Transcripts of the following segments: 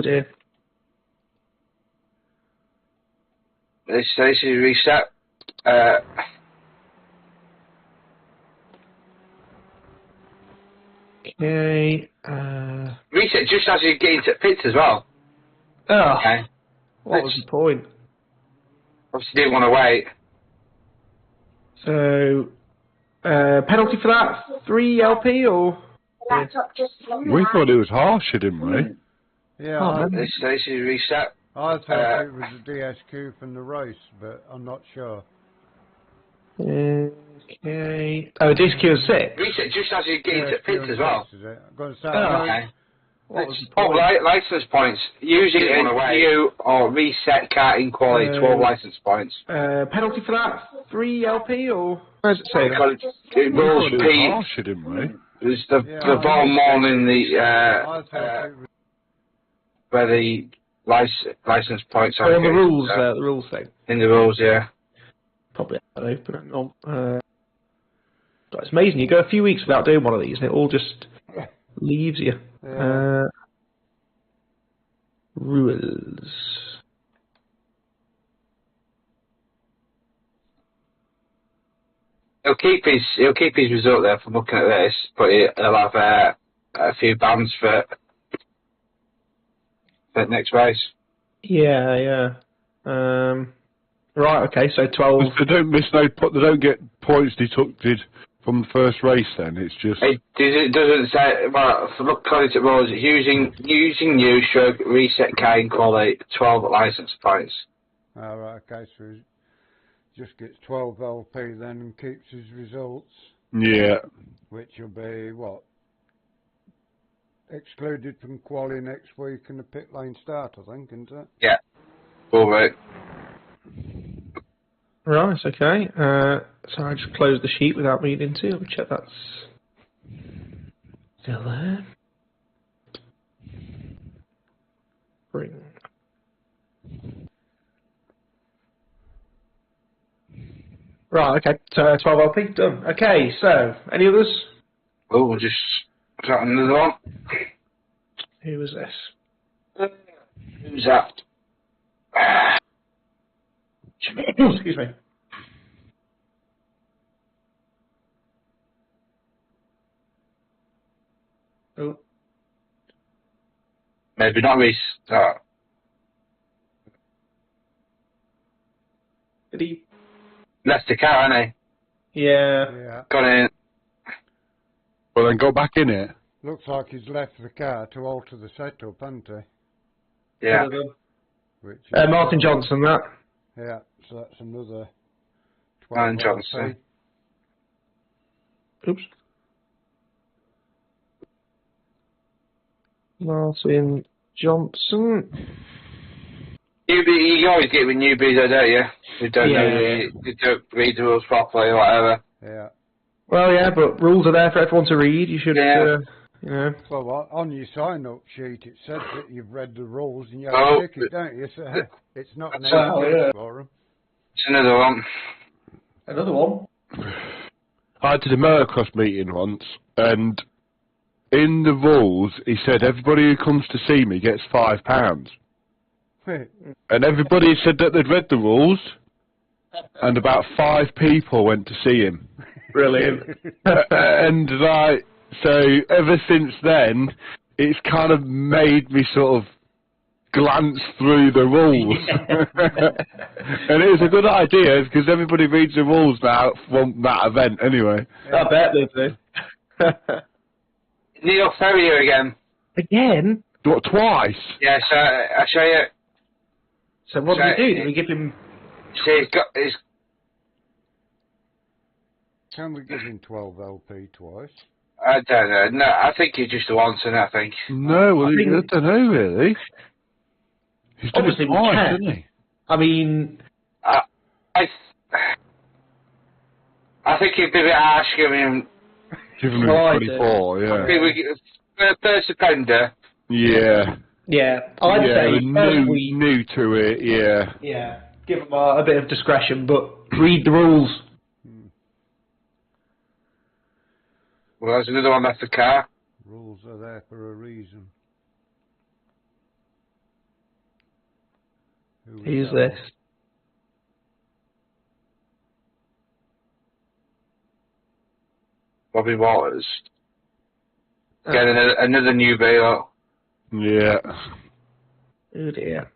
dear. This is reset. Okay. Reset just as you get into pits as well. Oh, Okay. what was the point? Obviously didn't want to wait. So, penalty for that? 3 LP or? We thought it was harsher, didn't we? Yeah, Oh, This is reset. I thought it was a DSQ from the race, but I'm not sure. Okay. Oh, DSQ 6. Reset just as you get into pits as well. Is it? I'm going to say, Okay. What was the point? License points. Using a new or reset karting quality, 12 license points. Penalty for that? 3 LP or? Where does it say that? It We rules thought it was P. harsher, didn't we? It was the bottom one in the I thought it was... where the license points Oh, are. on the rules, the rules thing. In the rules, yeah. Probably open it on. But it's amazing. You go a few weeks without doing one of these, and it all just leaves you. Yeah. Rules. He'll keep his result there from looking at this, but he'll have a few bans for next race. Yeah. Right. Okay. So 12. They don't miss no. They don't get points deducted from the first race. Then it's just. It doesn't say. Well, for look according to rules, using new stroke reset karting quality 12 license points. Right, okay, so he just gets 12 LP then and keeps his results. Yeah. Which will be, what? Excluded from quali next week and the pit lane start, I think, isn't it? Yeah. All right. Right. Okay. So I just closed the sheet without reading into. Let me check that's still there. Bring. Right, okay, so 12 LP, done. Okay, so, any others? Oh, we'll just start another one. Who was this? Who's that? Excuse me. Oh. Maybe not restart. Did he? Left the car, hasn't Yeah. Yeah. he? Got in. Well, then go back in it. Looks like he's left the car to alter the setup, hasn't he? Yeah. Which is Martin Johnson, that. Yeah, so that's another 12 Martin Johnson. LP. Oops. Martin Johnson. You always get with newbies, though, don't you? Who don't know, you don't read the rules properly or whatever. Yeah. Well, yeah, but rules are there for everyone to read. You should, you know. Well, on your sign-up sheet it says that you've read the rules and you have to tick it, don't you? So it's not an excuse for them. It's another one. Another one? I did a motocross meeting once, and in the rules, he said everybody who comes to see me gets £5. And everybody said that they'd read the rules, and about 5 people went to see him. Brilliant. And like, so ever since then, it's kind of made me sort of glance through the rules. And it was a good idea, because everybody reads the rules now from that event anyway. I bet they do. Neil Ferrier again. Again? What, twice? Yeah, so I'll show you. So what did we do? Did we give him... So he's Can we give him 12 LP twice? I don't know. No, I think he's just a once, and I think. No, well, I don't know, really. He's done Obviously it we twice, can. hasn't he? I mean... I think it'd be a bit harsh giving him. Give him Right, 24, yeah. I think for a first offender. Yeah. Yeah, I'd say first week... new to it, yeah. Yeah, give them a bit of discretion, but read the rules. Well, there's another one left the car. Rules are there for a reason. Who's this? Bobby Waters. Getting another new bailout. Yeah. Oh dear.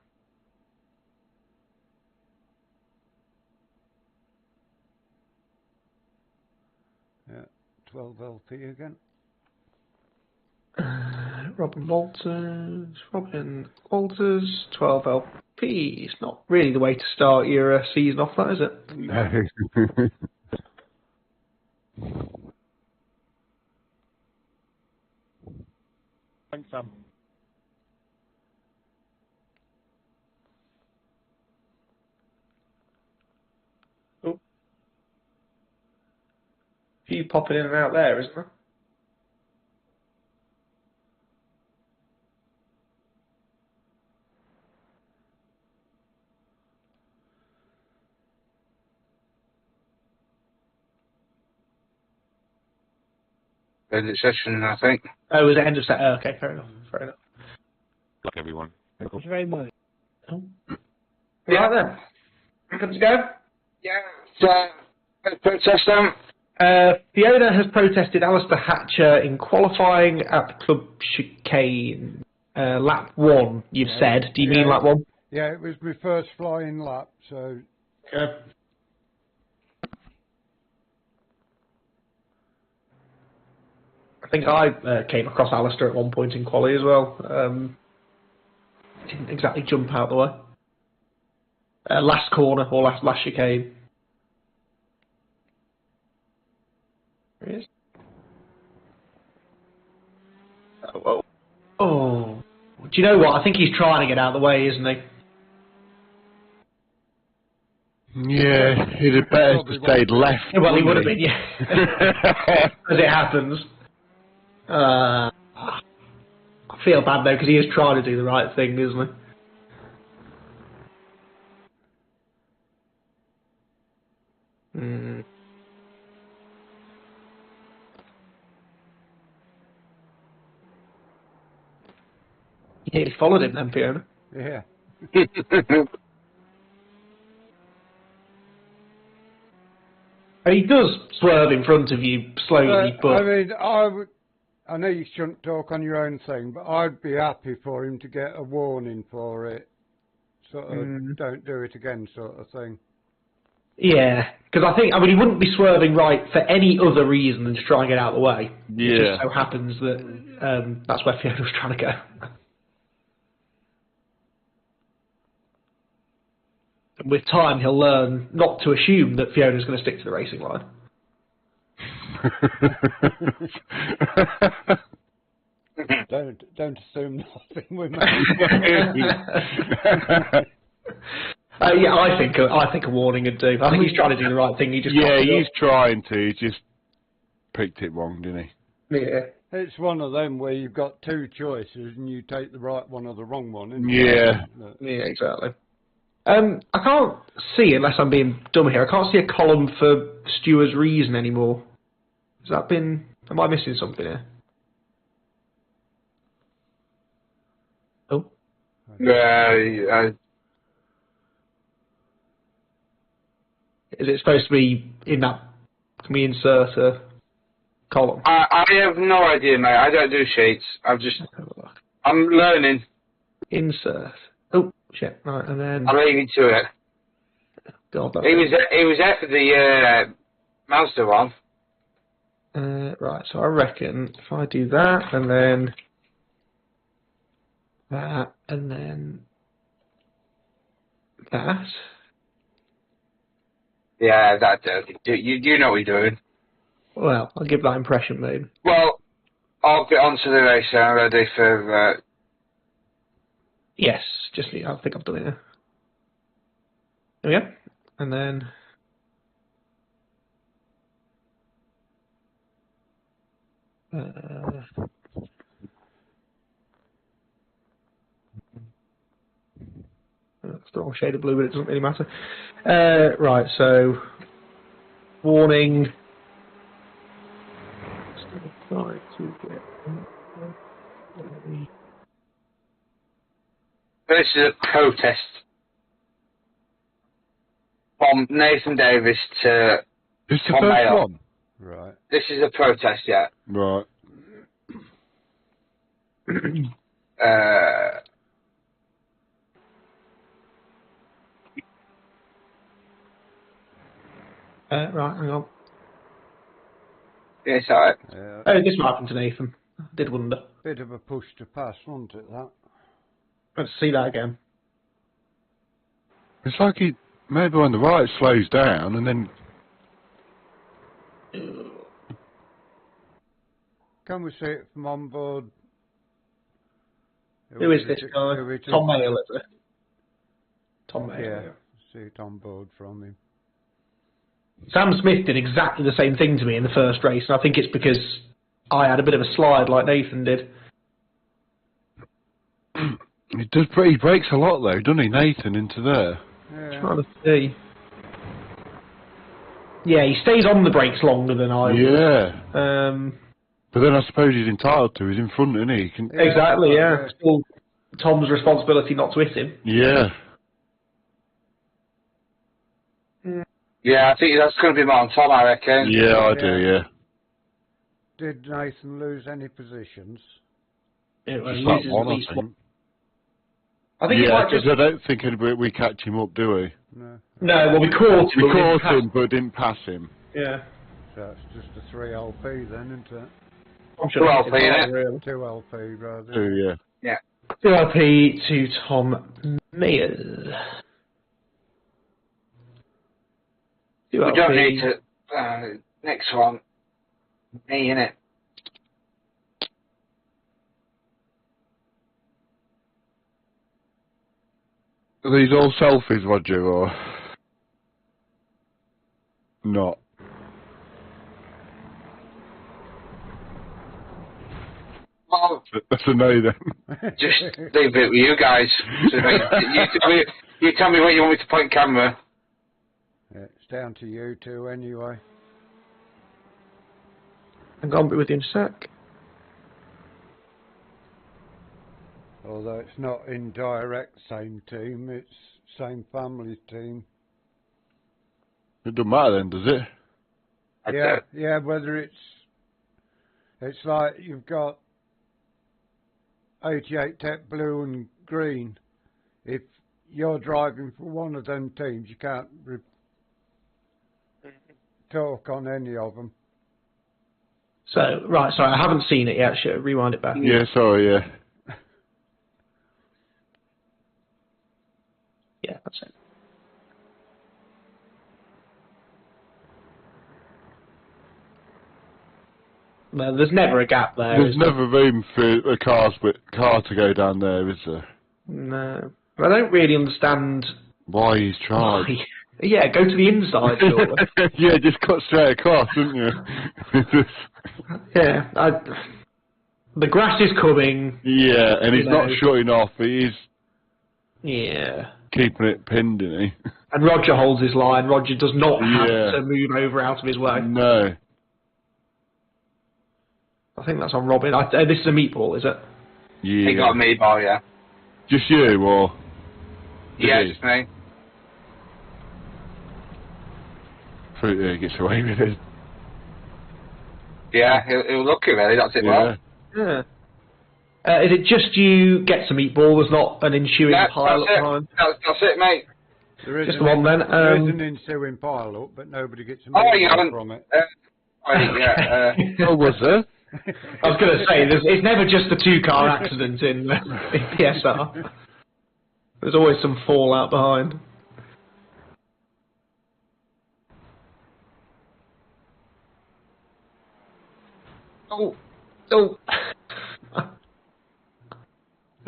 Yeah, 12 LP again. Robin Walters, 12 LP. It's not really the way to start your season off, that is it? No. Thanks, Sam. Oh. A few popping in and out there, isn't there? End of session, I think. Oh, was it end of set? Oh, okay, fair enough. Fair enough. Like everyone. Thank you very much. Oh. Yeah, then. Good to go? Yeah. So, protest them. Fiona has protested Alistair Hatcher in qualifying at the club chicane. Lap 1, you've said. Do you mean lap 1? Yeah, it was my first flying lap, so... Okay. I think I came across Alistair at one point in quali as well. Didn't exactly jump out the way. Last corner, or last chicane. There he is. Oh. Oh. Do you know what? I think he's trying to get out of the way, isn't he? Yeah, he'd have better stayed left. Well, he would have been, yeah. As it happens. I feel bad though, because he is trying to do the right thing, isn't he? You nearly followed him then, Fiona. Yeah. And he does swerve in front of you slowly, but... I mean, I know you shouldn't talk on your own thing, but I'd be happy for him to get a warning for it. Sort of, don't do it again sort of thing. Yeah, because I mean, he wouldn't be swerving right for any other reason than to try and get out of the way. Yeah. It just so happens that that's where Fiona was trying to go. And with time, he'll learn not to assume that Fiona's going to stick to the racing line. Don't assume nothing with me. Yeah, I think a warning would do. I think he's trying to do the right thing. He just he's trying to. He just picked it wrong, didn't he? Yeah. It's one of them where you've got two choices and you take the right one or the wrong one. Isn't Yeah. it? Yeah, exactly. I can't see, unless I'm being dumb here, I can't see a column for Stewart's reason anymore. Has that been... Am I missing something here? Oh. Is it supposed to be in that... Can we insert a column? I have no idea, mate. I don't do sheets. I'm learning. Insert. Oh, shit. Right, and then... I'll leave you to it. God, He was there for the Mazda one. Right, so I reckon if I do that, and then that, and then that. Yeah, that you know what you're doing. Well, I'll give that impression, maybe. Well, I'll get onto the race. I'm ready for... Yes, I think I've done it now. There we go. And then... It's the wrong shade of blue, but it doesn't really matter. Right, so... Warning... Try to get... This is a protest. from Nathan Davis to It's the Tom first Mayo. one. Right. This is a protest, yeah. Right. Right, hang on. Yeah, it's alright. Yeah. Oh, this might happen to Nathan. I did wonder. Bit of a push to pass, wasn't it, that? Let's see that again. It's like he maybe when the right slows down and then Can we see it from on board? Who is this guy? Who it Tom is? Mayo, is it? Tom Mayo. Yeah, see it on board from him. Sam Smith did exactly the same thing to me in the first race, and I think it's because I had a bit of a slide like Nathan did. he breaks a lot though, doesn't he, Nathan, into there? Yeah. Trying to see. Yeah, he stays on the brakes longer than I would. Yeah. But then I suppose he's entitled to. He's in front, isn't he? Yeah, Exactly, yeah. yeah. It's still Tom's responsibility not to hit him. Yeah. Yeah, I think that's going to be more on Tom, I reckon. Yeah, I do, yeah. Did Nathan lose any positions? It Just loses that at one, least I one. think. I think he Yeah, might because just... I don't think we catch him up, do we? No. No, well, we caught him. We but didn't caught pass- him, but didn't pass him. Yeah. So it's just a 3 LP then, isn't it? I'm sure Well, it's yeah. harder, really. 2 LP rather. Oh, yeah. 2LP to Tom Mayo. We don't need to... next one. Me, innit? Are these all selfies, Roger, or not? Well, That's a no then. just leave it with you guys. So, you tell me where you want me to point camera. Yeah, it's down to you two anyway. Hang on, be with you in a sec. Although it's not in direct same team, it's same family team. It doesn't matter then, does it? Yeah, yeah, whether it's like you've got 88 Tech Blue and Green. If you're driving for one of them teams, you can't talk on any of them. So, right, sorry, I haven't seen it yet. Should I rewind it back? Yeah, sorry, yeah. Yeah, that's it. No, there's never a gap there. There's is there? never room for a car to go down there, is there? No. But I don't really understand Why he's tried. why. Yeah, go to the inside, surely. Yeah, just cut straight across, didn't you? Yeah, the grass is coming. Yeah, and he's You not know. shutting off. He's Yeah. keeping it pinned, isn't he? And Roger holds his line. Roger does not have Yeah. to move over out of his way. No. I think that's on Robin. This is a meatball, is it? Yeah. He got a meatball, yeah. Just you, or? Yeah, he? just me. He gets away with it. Yeah, he'll look it really, that's it, Yeah. well. Yeah. Is it just you gets a meatball? There's not an ensuing Yeah, pile-up that's time? That's it, mate. There is Just the one then. There is an ensuing pile up, but nobody gets a Oh, you meatball haven't... from it. yeah, Oh, was there? I was going to say, it's never just the two-car accident in PSR. There's always some fallout behind. Oh. Oh.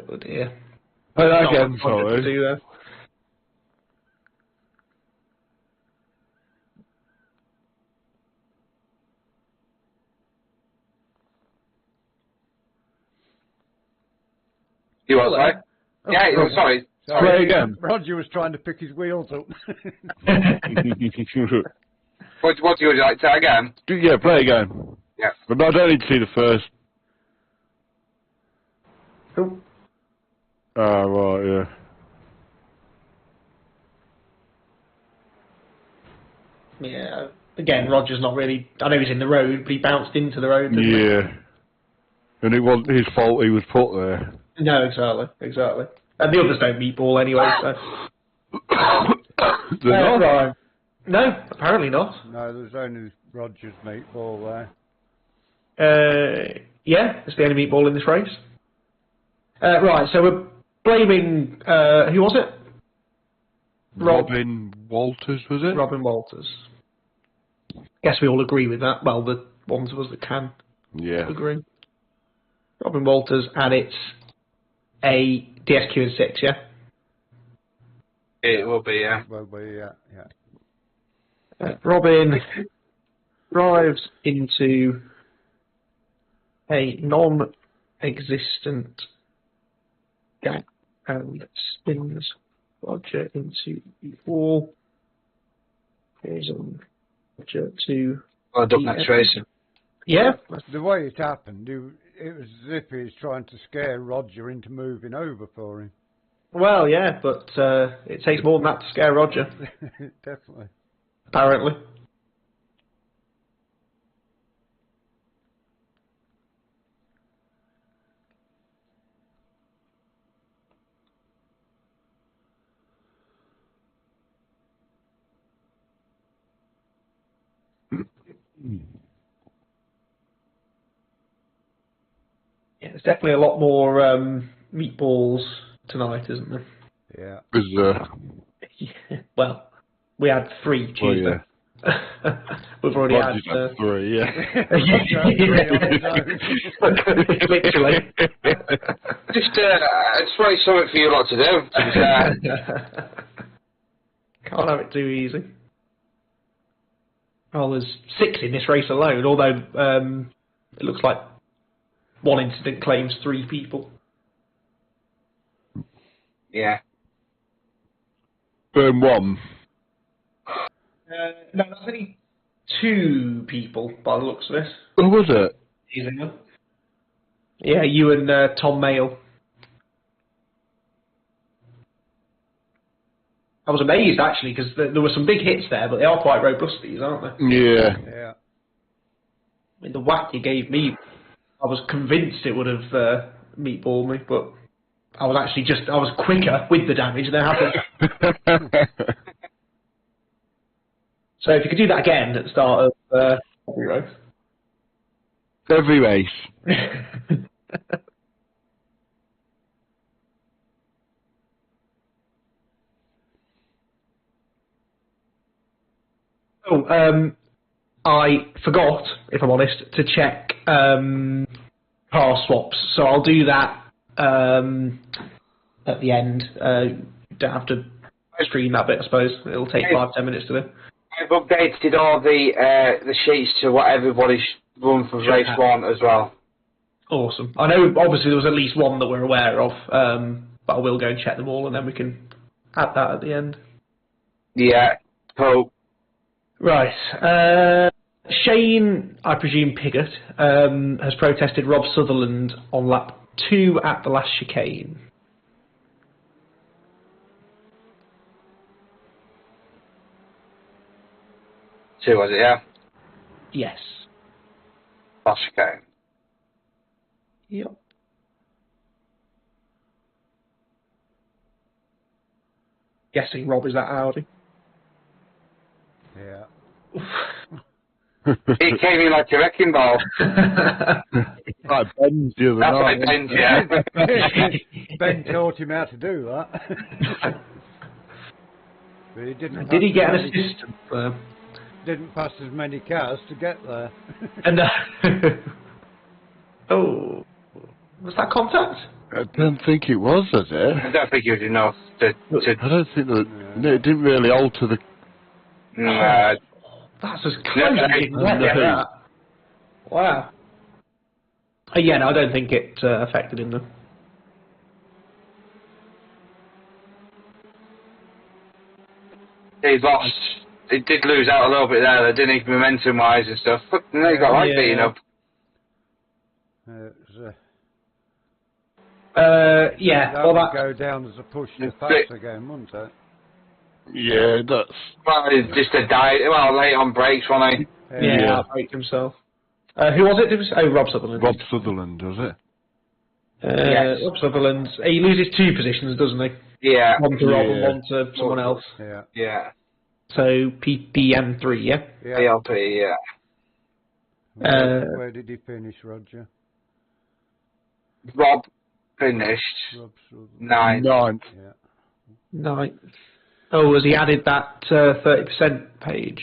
Oh dear. Oh, Not again, much fun to sorry. do there. You what, Hello. sorry? Oh, Yeah, wrong. sorry. Play again. Roger was trying to pick his wheels up. What would you like to say again? Yeah, play again. Yeah. But I don't need to see the first. Oh. Oh, right, yeah. Yeah. Again, Roger's not really. I know he's in the road, but he bounced into the road. Didn't Yeah. And it wasn't his fault he was put there. he? No, exactly. And the others don't meatball anyway. So. They're not? Right. No, apparently not. No, there's only Roger's meatball Yeah, it's the only meatball in this race. Right, so we're blaming. Who was it? Robin Walters, was it? Robin Walters. Guess we all agree with that. Well, the ones of us that can agree. Robin Walters, and it's a DSQ in 6, yeah? It will be, yeah. Well, yeah. Robin drives into a non-existent gap and spins Roger into the wall, causing Roger to... Well done, next race. Yeah. The way it happened, it was as if he was trying to scare Roger into moving over for him. Well, yeah, but it takes more than that to scare Roger. Definitely. Apparently. Yeah, there's definitely a lot more meatballs tonight, isn't there? Yeah. Well, we had 3 Tuesday. We've already had 3, yeah. Literally. Just wanted something for you lot to do. Can't have it too easy. Well, there's 6 in this race alone, although it looks like one incident claims 3 people. Yeah. Burn 1. No, that's only 2 people by the looks of this. Who was it? Yeah, you and Tom Mayle. I was amazed actually because there were some big hits there, but they are quite robust, these, aren't they? Yeah. Yeah. I mean, the whack you gave me, I was convinced it would have meatballed me, but I was quicker with the damage than happened. So if you could do that again at the start of every race. Every race. I forgot, if I'm honest, to check car swaps. So I'll do that at the end. Don't have to screen that bit, I suppose. It'll take 5-10 minutes to do. I've updated all the sheets to what everybody's run for race 1 as well. Awesome. I know obviously there was at least one that we're aware of, but I will go and check them all and then we can add that at the end. Yeah, cool. Right. Shane, I presume Piggott, has protested Rob Sutherland on lap 2 at the last chicane. Two, was it, yeah? Yes. That's okay. Yep. Guessing Rob is that Audi. Yeah. It came in like a wrecking ball. Like Ben's the other That's night. like Ben's, yeah. Ben taught him how to do that. But he didn't. Did he get an assistant? Didn't pass as many cars to get there. And oh, was that contact? I don't think it was, was I it? don't think it was enough to I don't think that. No, it didn't really alter the. That's as close as you can get to that. Wow. Yeah, no, I don't think it affected him though. He lost. He did lose out a little bit there, didn't he? Momentum wise and stuff. But no, he got like beaten up. Yeah, that well, would go down as a push to pass again, wouldn't it? Yeah, that's... Well, he's just a diet. Well, late on breaks, wasn't he? Yeah, outbreak himself. Who was it? Oh, Rob Sutherland. Rob Sutherland, was it? Yes. Rob Sutherland. He loses 2 positions, doesn't he? Yeah. One to Rob and one to someone else. Yeah. Yeah. So PPM3, yeah? Yeah. ALP, yeah. Where did he finish, Roger? Rob finished Rob Sutherland. 9th. 9th. Yeah. 9th. Oh, has he added that 30% page?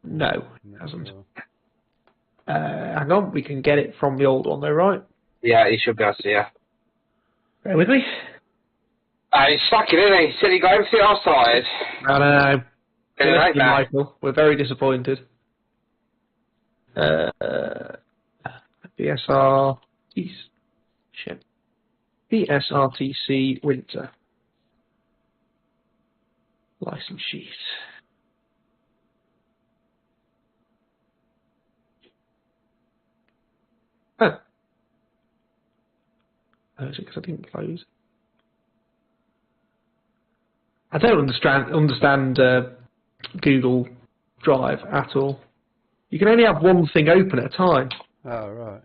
No, he hasn't. Sure. Hang on, we can get it from the old one though, right? Yeah, he should be able to, yeah. Bear with me. He's slacking, isn't he? He said he got everything else sorted. I know. Right now. Michael, we're very disappointed. BSRTC Winter. License sheet. Oh. Oh, is it because I didn't close? I don't understand Google Drive at all. You can only have one thing open at a time. Oh, right.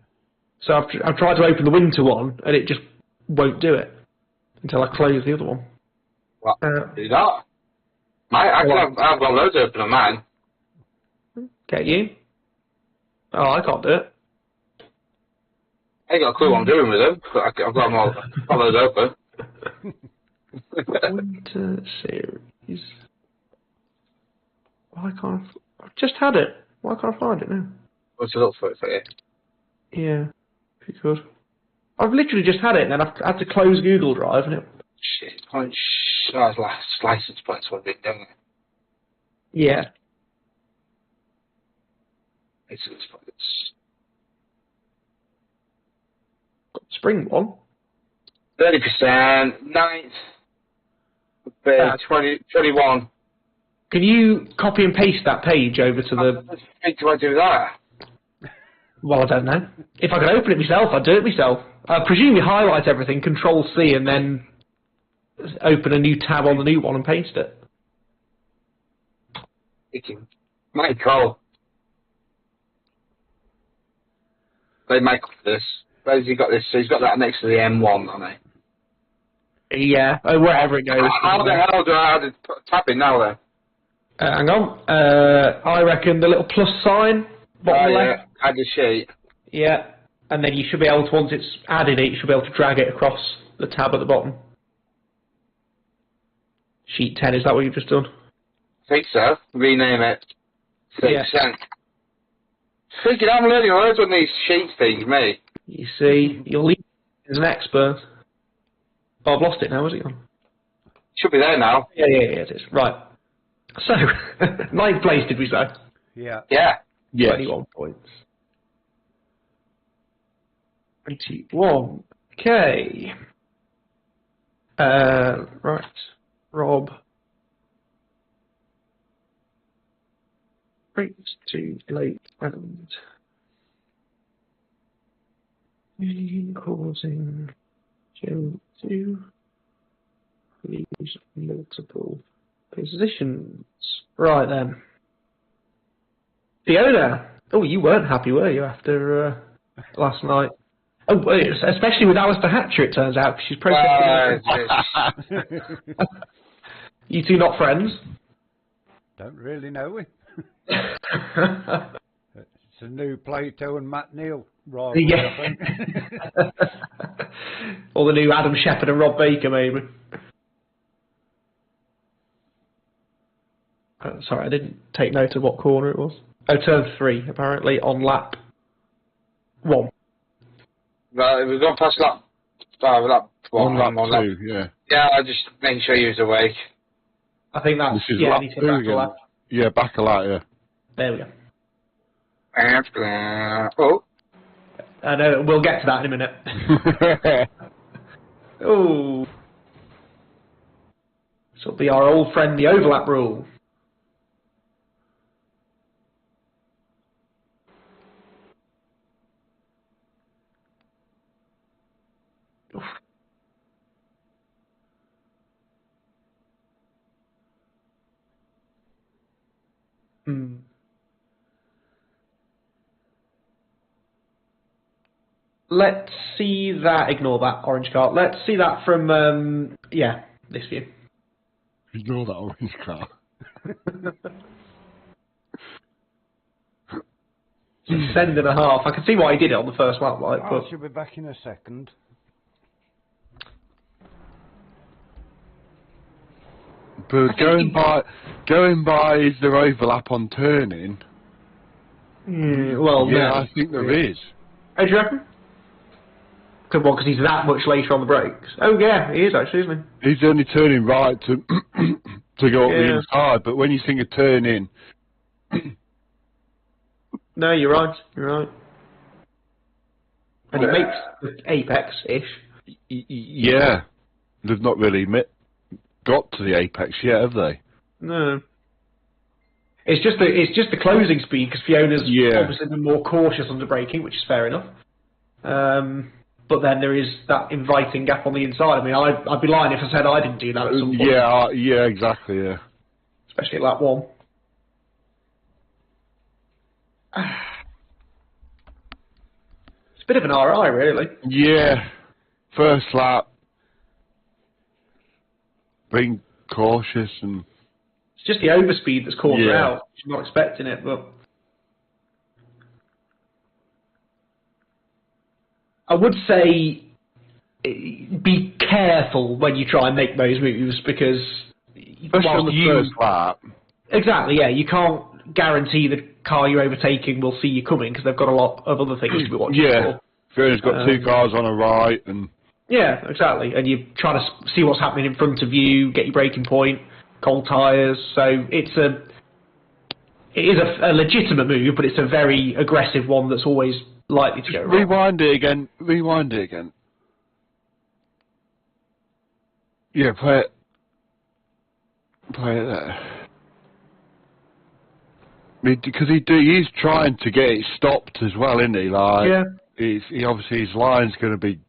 So I've tried to open the winter one, and it just won't do it until I close the other one. What? Do that? I've got loads open on mine. Get you? Oh, I can't do it. I ain't got a clue what I'm doing with them, but I've got them all those open. Winter series. Why can't I've just had it. Why can't I find it now? What's it look for it for you? Yeah, if you could. I've literally just had it, and then I've had to close Google Drive, and it. Shit. It's license plates what they don't it? Yeah. License plates. Spring one. 30%, 9th, 21. Can you copy and paste that page over to the... How do I do that? Well, I don't know. If I could open it myself, I'd do it myself. I presume you highlight everything, Control-C, and then open a new tab on the new one and paste it. Michael. Play Michael for this. Where's he got this? So he's got that next to the M1, hasn't he? Yeah, wherever it goes. How the hell do I add a tab in now then? Hang on. I reckon the little plus sign, bottom left. Add a sheet. Yeah, and then you should be able to, once it's added it, you should be able to drag it across the tab at the bottom. Sheet 10, is that what you've just done? I think so. Rename it. 6%. Yeah. Freaking, I'm learning words on these sheet things, me. You see, you'll leave as an expert. Oh, I've lost it now, is it gone? Should be there now. Yeah, it is. Right. So, 9th place, did we say? Yeah. Yeah. 21 points. 21. Okay. Right. Rob. Brings to late and causing Joe to lose multiple positions. Right then. Fiona. Oh, you weren't happy, were you, after last night? Oh, especially with Alistair Hatcher, it turns out, because she's protesting. You two not friends? Don't really know him. It's a new Plato and Matt Neal rivalry, Yeah. I think. Or the new Adam Shepherd and Rob Baker, maybe. Sorry, I didn't take note of what corner it was. Oh, turn 3, apparently, on lap 1. Right, we've gone past lap. Lap 1. On lap 2, yeah. Yeah, I just making sure he was awake. I think that's, This is yeah, lap need to 2 go back a again. lap. Yeah, back a lap, yeah. There we go. Oh. I know, we'll get to that in a minute. Oh. This will be our old friend, the overlap rule. Oof. Hmm. Let's see that. Ignore that orange car. Let's see that from this view. Ignore that orange car. Send and a half. I can see why he did it on the first lap, right? I But should be back in a second. But going by is there overlap on turning? well, Yeah, no. I think there is. Oh, do you reckon? Because he's that much later on the brakes. Oh yeah, he is actually, isn't he? He's only turning right to to go up the Yeah. inside, but when you think of turn in, No, you're right. You're right. And he makes the apex-ish. yeah, they've not really got to the apex yet, have they? No. It's just the closing speed because Fiona's obviously been more cautious under braking, which is fair enough. But then there is that inviting gap on the inside. I mean, I'd be lying if I said I didn't do that at some point. Yeah, exactly. Yeah. Especially at lap 1. It's a bit of an RI, really. Yeah, first lap, being cautious and. It's just the overspeed that's caught her Yeah. out. She's not expecting it, but I would say be careful when you try and make those moves because Especially on the first lap. Exactly, yeah. You can't guarantee the car you're overtaking will see you coming because they've got a lot of other things to be watching for. Fiona's got two cars on her right and. Yeah, exactly. And you try to see what's happening in front of you, get your braking point, cold tyres. So it is a legitimate move, but it's a very aggressive one that's always likely to go wrong. Rewind it again. Yeah, play it there. I mean, because he's trying to get it stopped as well, isn't he? Like, Yeah. he obviously his line's going to be.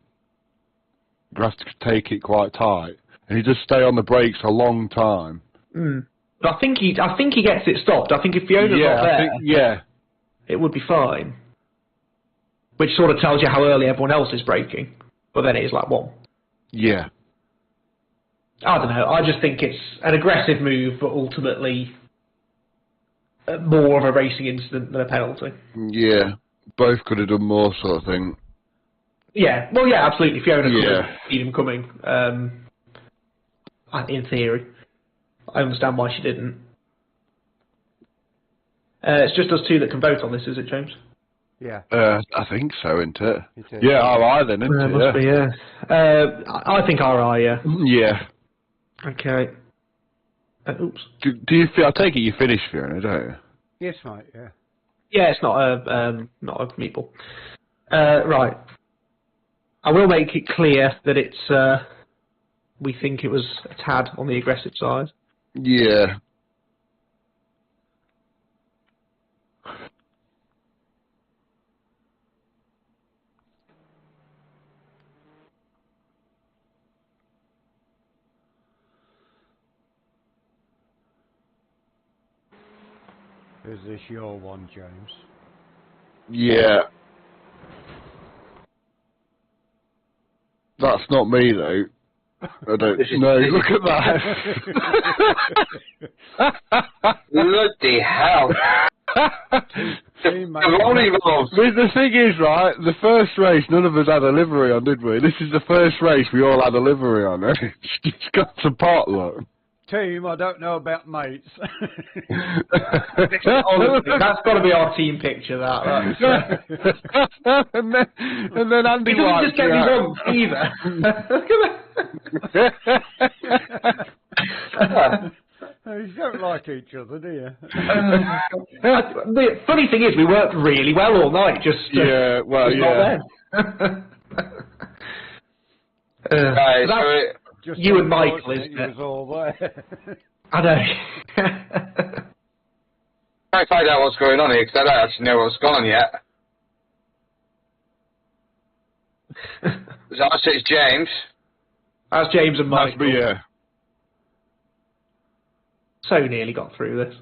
You have to take it quite tight, and he just stay on the brakes a long time. But I think he gets it stopped. I think if Fiona's not there, it would be fine. Which sort of tells you how early everyone else is braking. But then it is like 1. Yeah. I don't know. I just think it's an aggressive move, but ultimately more of a racing incident than a penalty. Yeah. Both could have done more, sort of thing. Yeah. Well, yeah, absolutely. Fiona could have seen him coming. In theory. I understand why she didn't. It's just us two that can vote on this, is it, James? Yeah. I think so, isn't it? It is. Yeah, RI then, isn't it? Must be, yeah. I think RI, yeah. Yeah. Okay. Oops. Do you feel? I take it you finished, Fiona, don't you? Yes, mate, yeah. Yeah, it's not a meatball. Right. I will make it clear that it's we think it was a tad on the aggressive side. Yeah. Is this your one, James? Yeah. That's not me, though. I don't know. Look at that. Bloody hell. The thing is, right, the first race, none of us had a livery on, did we? This is the first race we all had a livery on. It's got some potluck. Team, I don't know about mates. Honestly, that's got to be our team picture, that. and then Andy It doesn't just get me wrong, either. You don't like each other, do you? The funny thing is, we worked really well all night, just not then. Right, Just you and Michael, isn't he was all there. I know. try to find out what's going on here, because I don't actually know what's going on yet. So it's James. That's James and Michael. But yeah. So nearly got through this.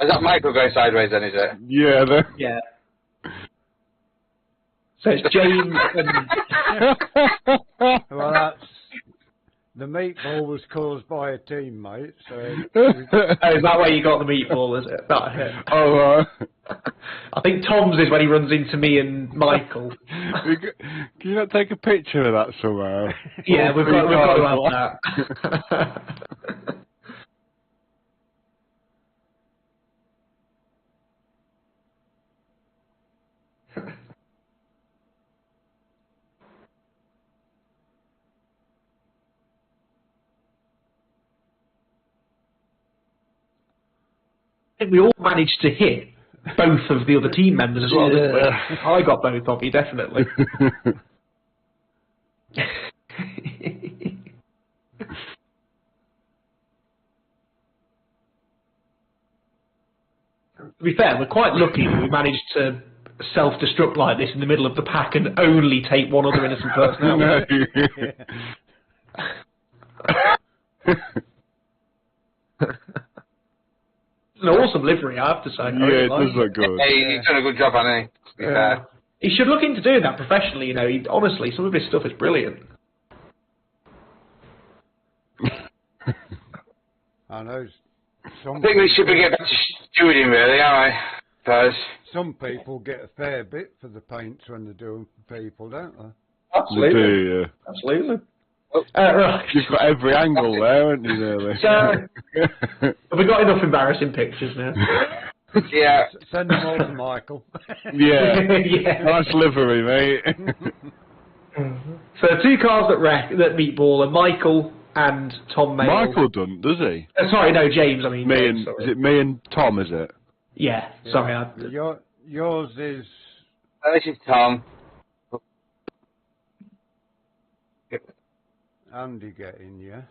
Is that Michael going sideways then, is it? Yeah, Yeah. So it's James and... Well, that's... The meatball was caused by a teammate, so... Oh, is that where you got the meatball, is it? Oh, I think Tom's is when he runs into me and Michael. can you not take a picture of that somehow? Yeah, we've got to have that. I think we all managed to hit both of the other team members as well, didn't we? I got both of you, definitely. To be fair, we're quite lucky that we managed to self-destruct like this in the middle of the pack and only take one other innocent person out. No. It's an awesome livery, I have to say. Yeah, it does look good. Hey, he's done a good job, hasn't he? To be fair. He should look into doing that professionally, you know. Honestly, some of his stuff is brilliant. I know some I think we should be getting back to stewarding, really, aren't we? Because some people get a fair bit for the paints when they do them for people, don't they? They do, yeah. Absolutely. Oh. Right. You've got every angle there, haven't you, really? Have we got enough embarrassing pictures now? yeah, Send them all to Michael. Yeah. Yeah. Nice livery, mate. So 2 cars that meatball are Michael and Tom Mayle. Michael doesn't, does he? Sorry, no, James. I mean, Me James, and sorry. is it me and Tom? Is it? Yeah. Sorry. Yours is this is Tom. Andy getting you.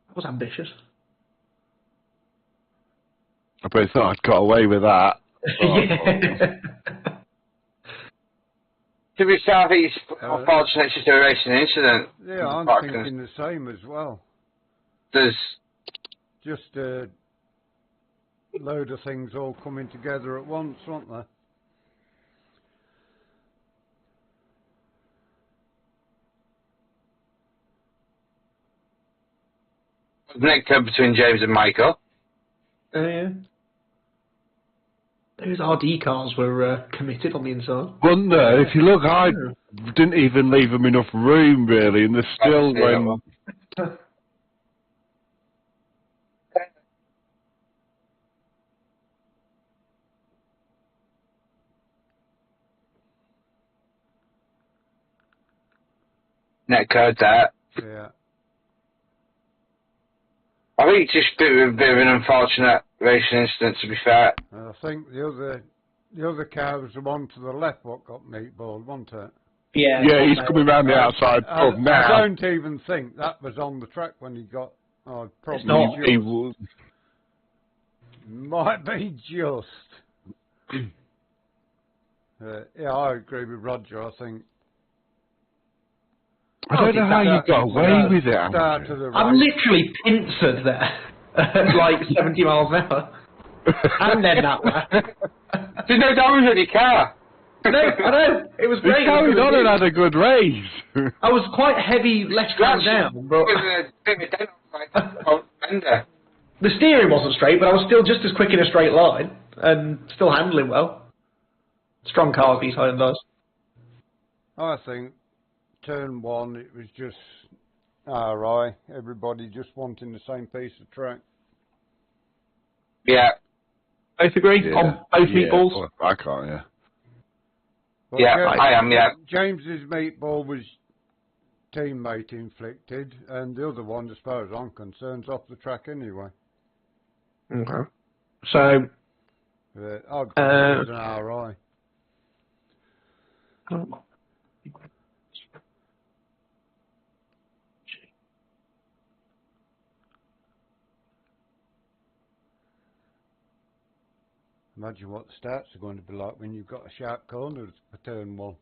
That was ambitious. I probably thought I'd got away with that. Yeah. To be fair, I think it's unfortunate it's just a racing incident. Yeah, I'm Fuck, thinking the same as well. There's Just a load of things all coming together at once, aren't they? neck between James and Michael. Yeah. Those RD cars were committed on the inside. Wasn't there? If you look, I didn't even leave them enough room, really, and they're still when. Net code that. Yeah. I think it's just a bit of an unfortunate racing incident, to be fair. And I think the other car was the one to the left what got meatballed, wasn't it? Yeah. Yeah, he's coming round the outside pub now. I don't even think that was on the track when he got. Oh, probably It's not. He was. Might be just. Yeah, I agree with Roger. I think. I don't know how you got away with it, Start to the I'm right. literally pincered there at like 70 miles an hour. And then that way. There's no damage on your car. No, I know. It was He great. carried on and had a good race. I was quite heavy left hand down, but the steering wasn't straight, but I was still just as quick in a straight line and still handling well. Strong cars, these Hyundais. I think turn one, it was just RI. Everybody just wanting the same piece of track. Yeah. Both agree on both meatballs? Well, I can't, yeah. But Yeah, I am, yeah. James's meatball was teammate inflicted, and the other one, as far as I'm concerned, is off the track anyway. Okay. So, I'd consider it an RI. Imagine what the stats are going to be like when you've got a sharp corner for turn one.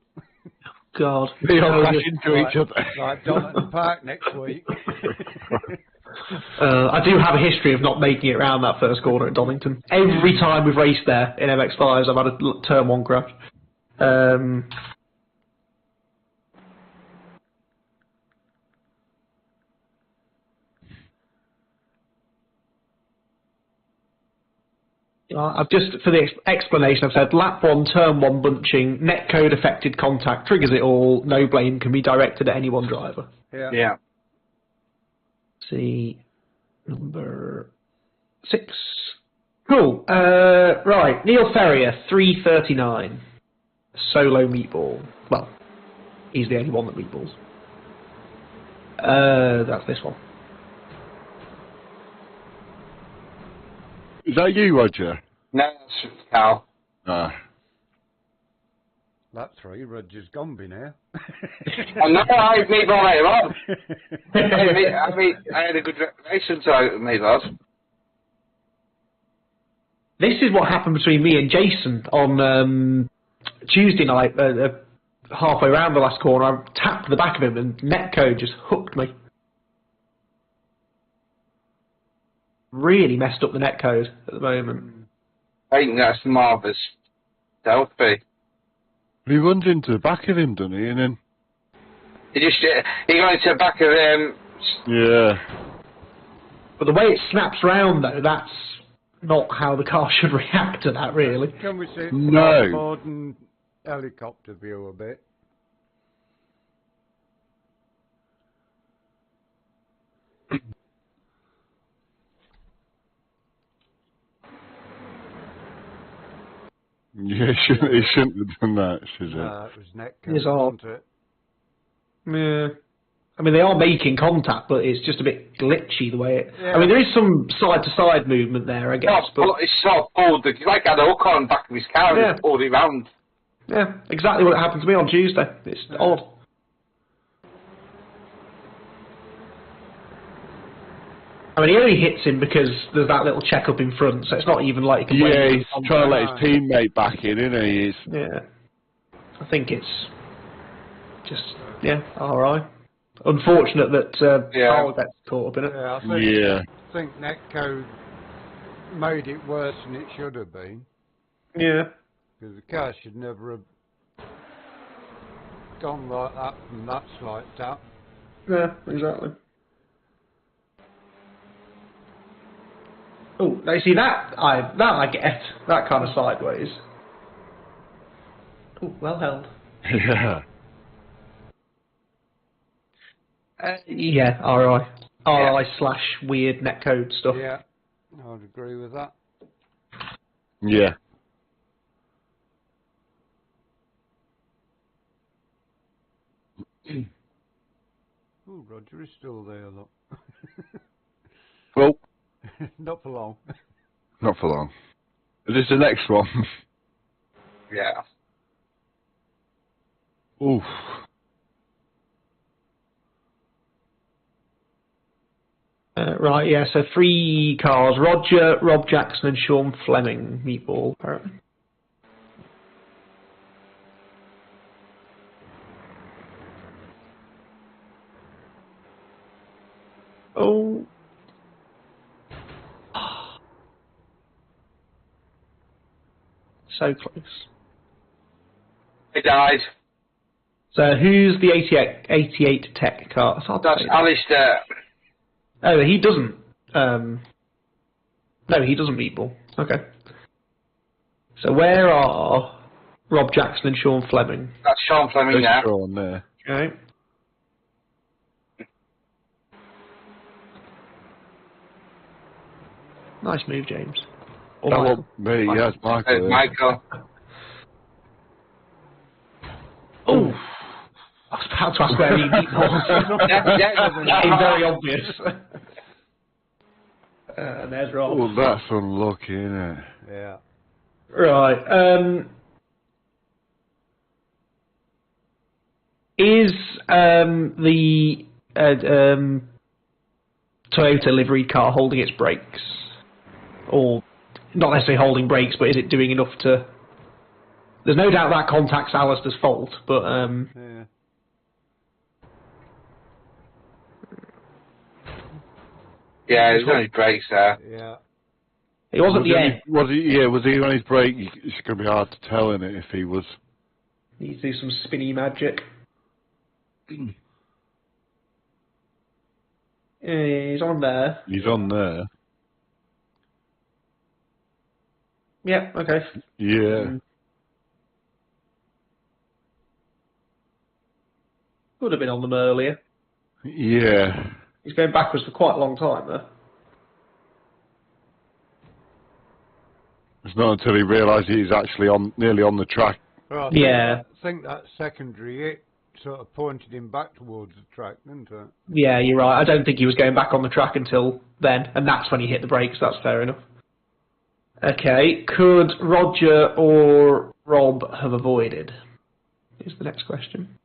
God. They all crash into each other. Like Donington Park next week. I do have a history of not making it around that first corner at Donington. Every time we've raced there in MX5s, I've had a turn 1 crash. I've just, for the explanation, I've said lap 1, turn 1 bunching, netcode affected contact, triggers it all, no blame can be directed at any one driver. Yeah. See, number 6. Cool. Right, Neil Ferrier, 339. Solo meatball. Well, he's the only one that meatballs. That's this one. Is that you, Roger? No, that's Cal. Ah. That's 3. Roger's gone by now. Oh, no, I had meatball later on. I had a good reputation to meatballs. This is what happened between me and Jason on Tuesday night, halfway around the last corner. I tapped the back of him and netcode just hooked me. Really messed up the netcode at the moment. I think that's Marva's selfie. He runs into the back of him, doesn't he? And then... He got into the back of him. Yeah. But the way it snaps round, though, that's not how the car should react to that, really. Can we see No. modern helicopter view a bit? Yeah, he shouldn't have done that, should he? No, it was netcode, It's odd. wasn't it? Yeah. I mean, they are making contact, but it's just a bit glitchy the way it... Yeah. I mean, there is some side-to-side movement there, I guess, but... It's sort of pulled. He's like had a hook on the back of his car Yeah. and pulled it round. Yeah, exactly what happened to me on Tuesday. It's odd. I mean, he only hits him because there's that little check-up in front, so it's not even like... he can Yeah, wait he's for trying to let contact. his teammate back in, isn't he? He's... Yeah. I think it's just, yeah, alright. Unfortunate that Carl gets caught up in it. Yeah, I think netcode made it worse than it should have been. Yeah. Because the car should never have gone like that from that slight tap. Yeah, exactly. Oh, now you see that I get, that kind of sideways. Oh, well held. Yeah. Yeah, RI. RI slash weird netcode stuff. Yeah, I would agree with that. Yeah. Ooh, Roger is still there, look. Well, Not for long. not for long. This is the next one. Yeah. Oof. Right, yeah, so 3 cars. Roger, Rob Jackson and Sean Fleming, meatball, apparently. Oh. So close. He died. So who's the 88 tech car? It's hard to That's say. Alistair. Oh, he doesn't. No, he doesn't meatball. Okay. So where are Rob Jackson and Sean Fleming? That's Sean Fleming There's now. Sean there. Okay. Nice move, James. Or That Michael. won't be, yes, Michael. yeah. Michael. Oh, I was about to ask where he meatballs. Yeah. Became very obvious. And there's Rob. Oh, that's unlucky, isn't it? Yeah. Right. Is the Toyota livery car holding its brakes? Or not necessarily holding brakes, but is it doing enough to There's no doubt that contact's Alistair's fault, but Yeah. Yeah, he's on his brakes there. Yeah. it wasn't the end. Was he on his break? It's going to be hard to tell, innit, if he was. Needs to do some spinny magic. He's on there. He's on there. Yeah, okay. Yeah. Could have been on them earlier. Yeah. He's going backwards for quite a long time, though. It's not until he realised he's actually nearly on the track. Well, I think that secondary hit sort of pointed him back towards the track, didn't it? Yeah, you're right. I don't think he was going back on the track until then, and that's when he hit the brakes. That's fair enough. Okay, could Roger or Rob have avoided? Is the next question.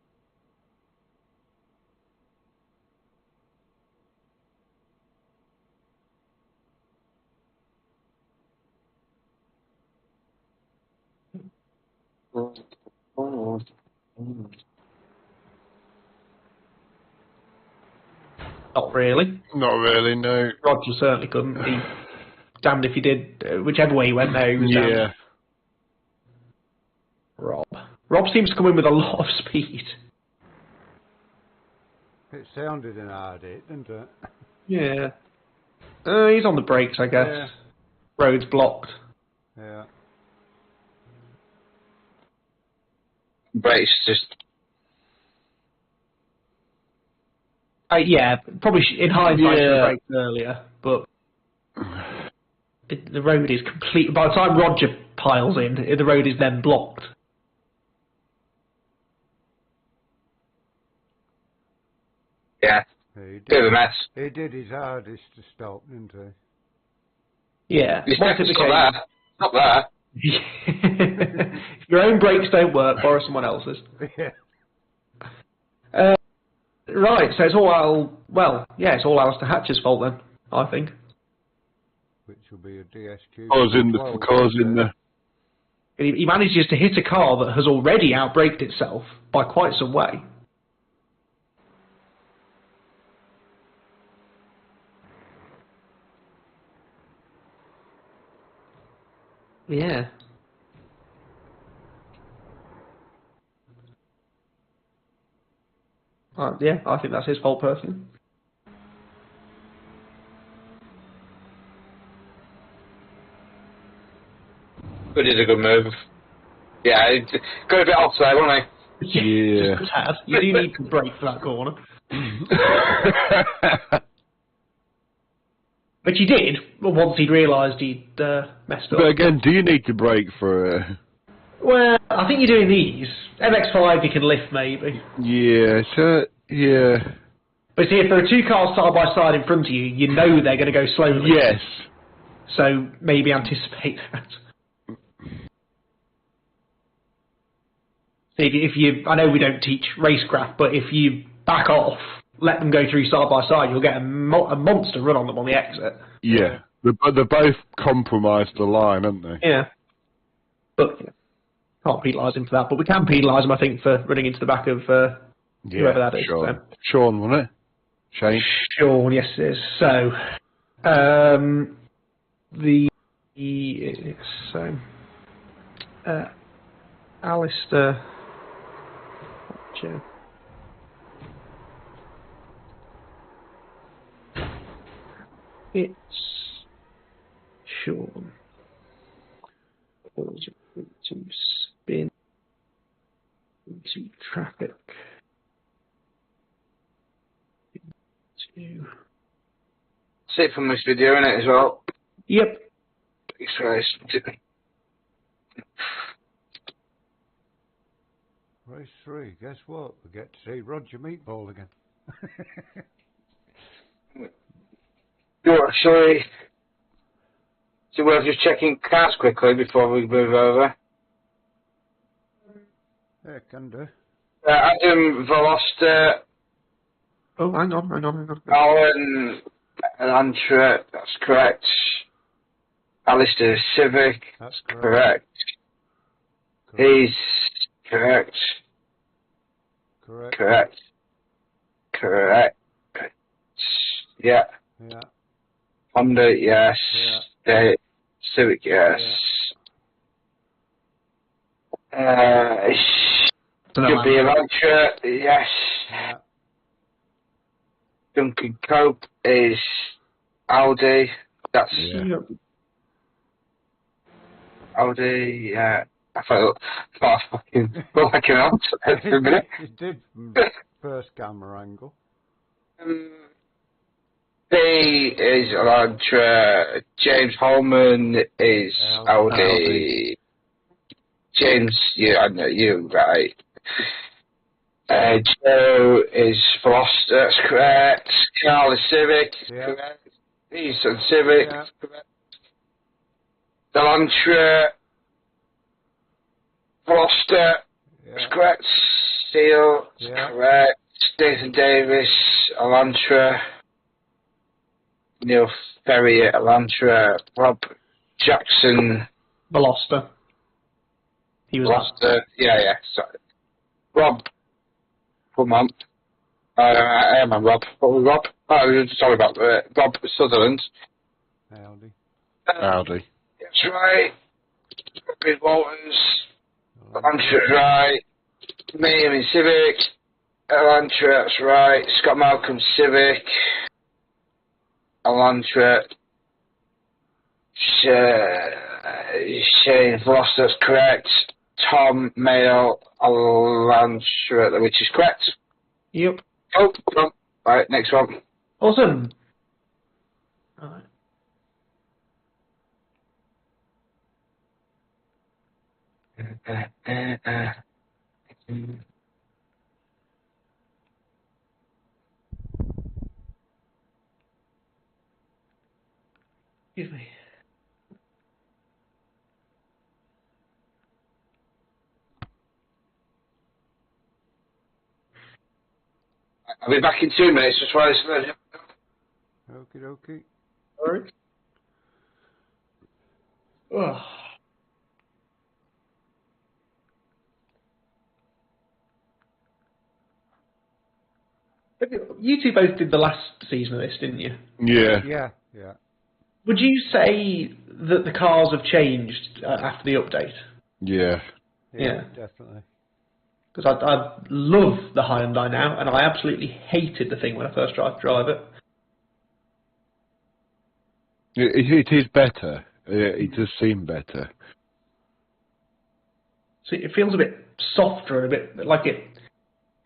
Not really. Not really, no. Roger certainly couldn't. He damned if he did. Whichever way he went there, he was Yeah. damned. Rob seems to come in with a lot of speed. It sounded an hard hit, didn't it? Yeah. He's on the brakes, I guess. Yeah. Road's blocked. Yeah. Brakes just. Yeah, probably in hindsight, should have Yeah. braked earlier, but the road is complete. By the time Roger piles in, the road is then blocked. Yeah. He Bit of a did, mess. he did his hardest to stop, didn't he? Yeah. Once it Stop there. Stop there. If your own brakes don't work, borrow someone else's. Yeah. Right, so it's all it's all Alistair Hatcher's fault then, I think. Which will be a DSQ. Causing the. He manages to hit a car that has already outbraked itself by quite some way. Yeah. Yeah, I think that's his fault personally. But did a good move. Yeah, he got a bit off there, wasn't Yeah. Just a tad. You do need to brake for that corner. But you did, once he'd realised he'd messed up. But again, do you need to brake for Well, I think you're doing these. MX-5 you can lift maybe. Yeah, so, yeah. But see, if there are two cars side by side in front of you, you know they're going to go slowly. Yes. So maybe anticipate that. So if you, I know we don't teach racecraft, but if you back off, let them go through side by side, you'll get a monster run on them on the exit. Yeah. They're both compromised the line, haven't they? Yeah. But can't penalise him for that. But we can penalise him, I think, for running into the back of whoever that is. Sean. So. Sean, wasn't it? Shane? Sean, yes it is. So, Alistair... It's Sean. To spin into traffic. Into... That's it from this video, innit, as well? Yep. Jesus Christ. Race 3, guess what? We get to see Roger Meatball again. You're actually... So we're just checking cars quickly before we move over. Yeah, can do. Adam Veloster, Oh, hang on. Alan Antra, that's correct. Alistair Civic, That's correct. is correct. Correct. Correct. Correct. Yeah. Yeah. Honda, yes. Yeah. Civic, yes. Should be Elantra, yes. Yeah. Duncan Cope is Audi. That's Audi, yeah. I thought I fucking felt like an answer for a minute. It did from first camera angle. B is Elantra. James Holman is Audi. James, I know you're right. Joe is Veloster, that's correct. Carl is Civic, correct. He's on Civic, correct. Elantra, Veloster, that's correct. Steele, correct. Nathan Davis, Elantra. Neil Ferrier, Elantra. Rob Jackson, Veloster. He was Veloster. Yeah. Sorry. Rob. Come on. I am on Rob. What was Rob? Oh, we were sorry about Rob Sutherland. Audi. That's right. Robin Walters. Elantra, right. Me, I'm in Civic. Elantra, that's right. Scott Malcolm, Civic. Elantra. Shane Voss, that's correct. Tom Mail, Elantra, which is correct. Yep. Oh, come on. Right, next one. Awesome. All right. Excuse me. I'll be back in 2 minutes, just while it's ready. Okie dokie. Alright. Oh. You two both did the last season of this, didn't you? Yeah. Yeah. Would you say that the cars have changed after the update? Yeah. Yeah. Definitely. Because I love the Hyundai now, and I absolutely hated the thing when I first tried to drive it. It is better. It does seem better. So it feels a bit softer and a bit like it...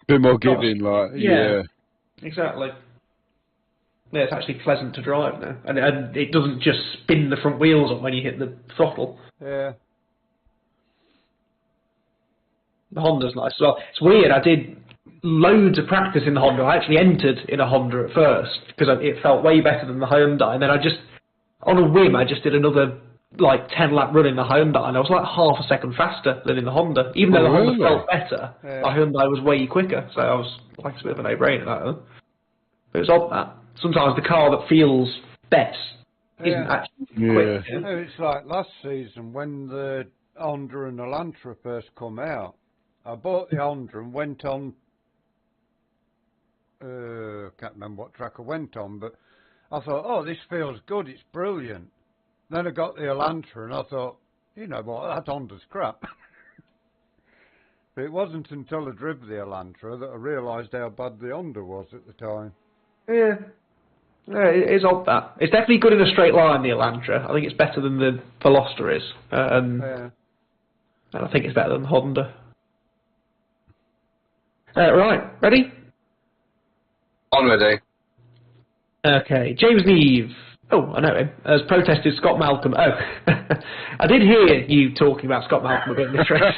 A bit more giving, like, yeah. Exactly. Yeah, it's actually pleasant to drive now. And it doesn't just spin the front wheels up when you hit the throttle. Yeah. The Honda's nice as well. It's weird, I did loads of practice in the Honda. I actually entered in a Honda at first because it felt way better than the Hyundai. And then on a whim, I just did another 10-lap run in the Hyundai, and I was like half a second faster than in the Honda. Even though the Honda felt better, the Hyundai was way quicker. So I was like, it's a bit of a no-brainer, that. But it's odd that. Sometimes the car that feels best isn't actually quick. Yeah. It's like last season when the Honda and the Elantra first come out. I bought the Honda and went on, can't remember what track I went on, but I thought, oh, this feels good, it's brilliant. Then I got the Elantra and I thought, you know what, that Honda's crap. But it wasn't until I drove the Elantra that I realised how bad the Honda was at the time. Yeah. Yeah, it is odd that. It's definitely good in a straight line, the Elantra. I think it's better than the Veloster is. And I think it's better than the Honda. Right, ready? On ready. Okay, James Neve. Oh, I know him. Has protested Scott Malcolm. Oh, I did hear you talking about Scott Malcolm a bit in this race.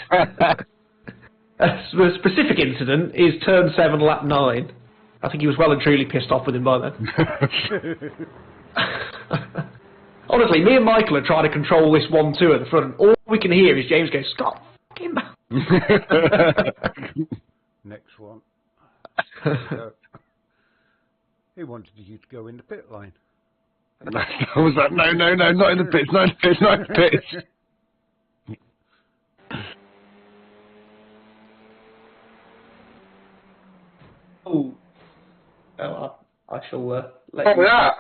The specific incident is turn 7, lap 9. I think he was well and truly pissed off with him by then. Honestly, me and Michael are trying to control this 1-2 at the front, and all we can hear is James go, Scott, fucking Next one. He wanted you to go in the pit lane. I was like, no, not in the pits, not in the pits, not in the pits. Oh, I shall let What you. was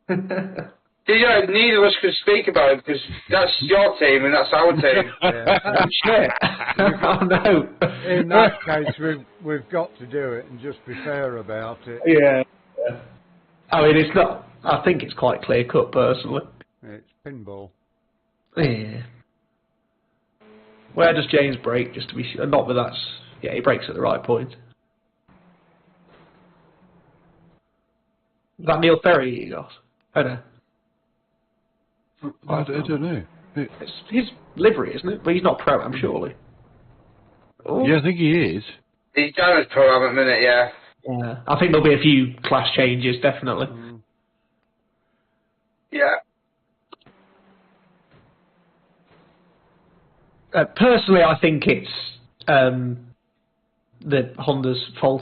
that? Neither of us could speak about it because that's your team and that's our team. Yeah. Shit. Oh no. In that case, we've got to do it and just be fair about it. Yeah. I mean, it's not. I think it's quite clear cut, personally. It's pinball. Yeah. Where does James break? Just to be sure. Not that that's. Yeah, he breaks at the right point. Is that Neil Ferry you got? Oh no. I don't know. It's his livery, isn't it? But he's not pro-am, surely. Oh. Yeah, I think he is. He's down as pro at a minute, yeah. Yeah. I think there'll be a few class changes, definitely. Yeah. Personally, I think it's the Honda's fault.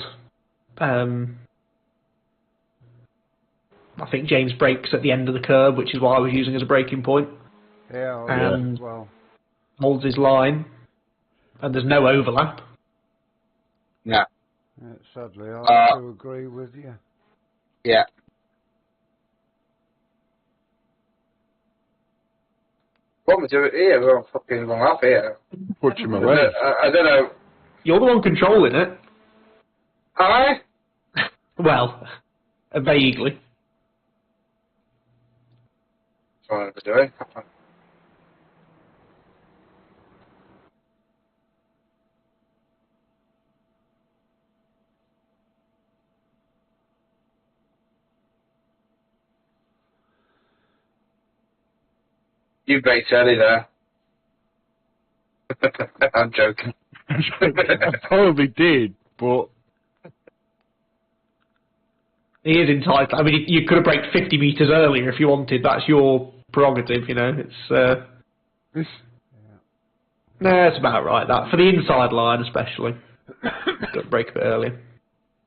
I think James brakes at the end of the curb, which is what I was using as a braking point. Yeah, And well. holds his line, and there's no overlap. Yeah. Sadly, I have to agree with you. Yeah. What am I doing here? We're all fucking going off here. Watching my way. I don't know. You're the one controlling it. Am I? Well, vaguely. That's what I'm doing. You baked early there. I'm joking. I probably did, but He is entitled. I mean, you could have braked 50 metres earlier if you wanted. That's your prerogative, you know. It's no, it's about right. That for the inside line, especially. Got to brake a bit earlier.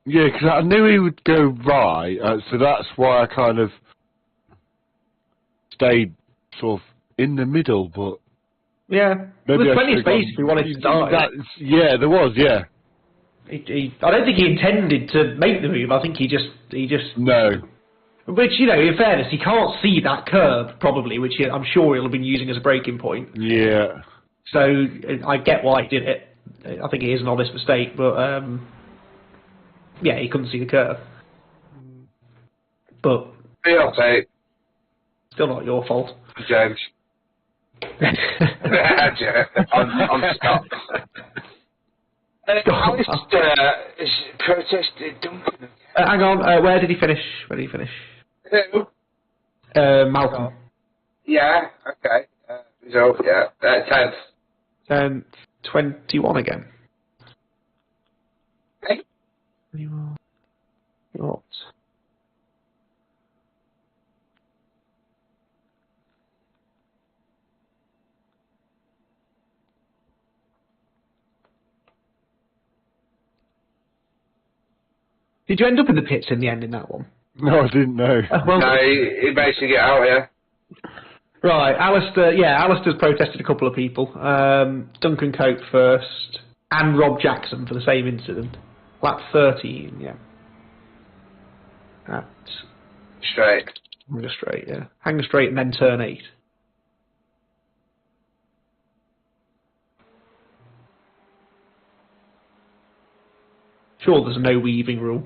yeah, because I knew he would go right, so that's why I kind of stayed sort of in the middle. But Yeah, maybe there's I plenty of should've space gone- if he wanted to die. Yeah, there was. Yeah, I don't think he intended to make the move. I think he just. no. Which, you know, in fairness, he can't see that curb probably, which I'm sure he'll have been using as a braking point. Yeah. So I get why he did it. I think it is an honest mistake, but yeah, he couldn't see the curve. But Feel mate. still not your fault. James. I'm stuck. Alistair is protested Duncan. Hang on, where did he finish? Who? Malcolm. Yeah, okay. Result, yeah. 10th. 21 again. Hey. What? Did you end up in the pits in the end in that one? No, I didn't know. Well, No, he basically get out, yeah. right, Alistair's protested a couple of people. Duncan Cope first, and Rob Jackson for the same incident. Lap 13, yeah. At Straight. Hanger Straight, yeah. Hanger Straight and then turn 8. Sure, there's a no weaving rule.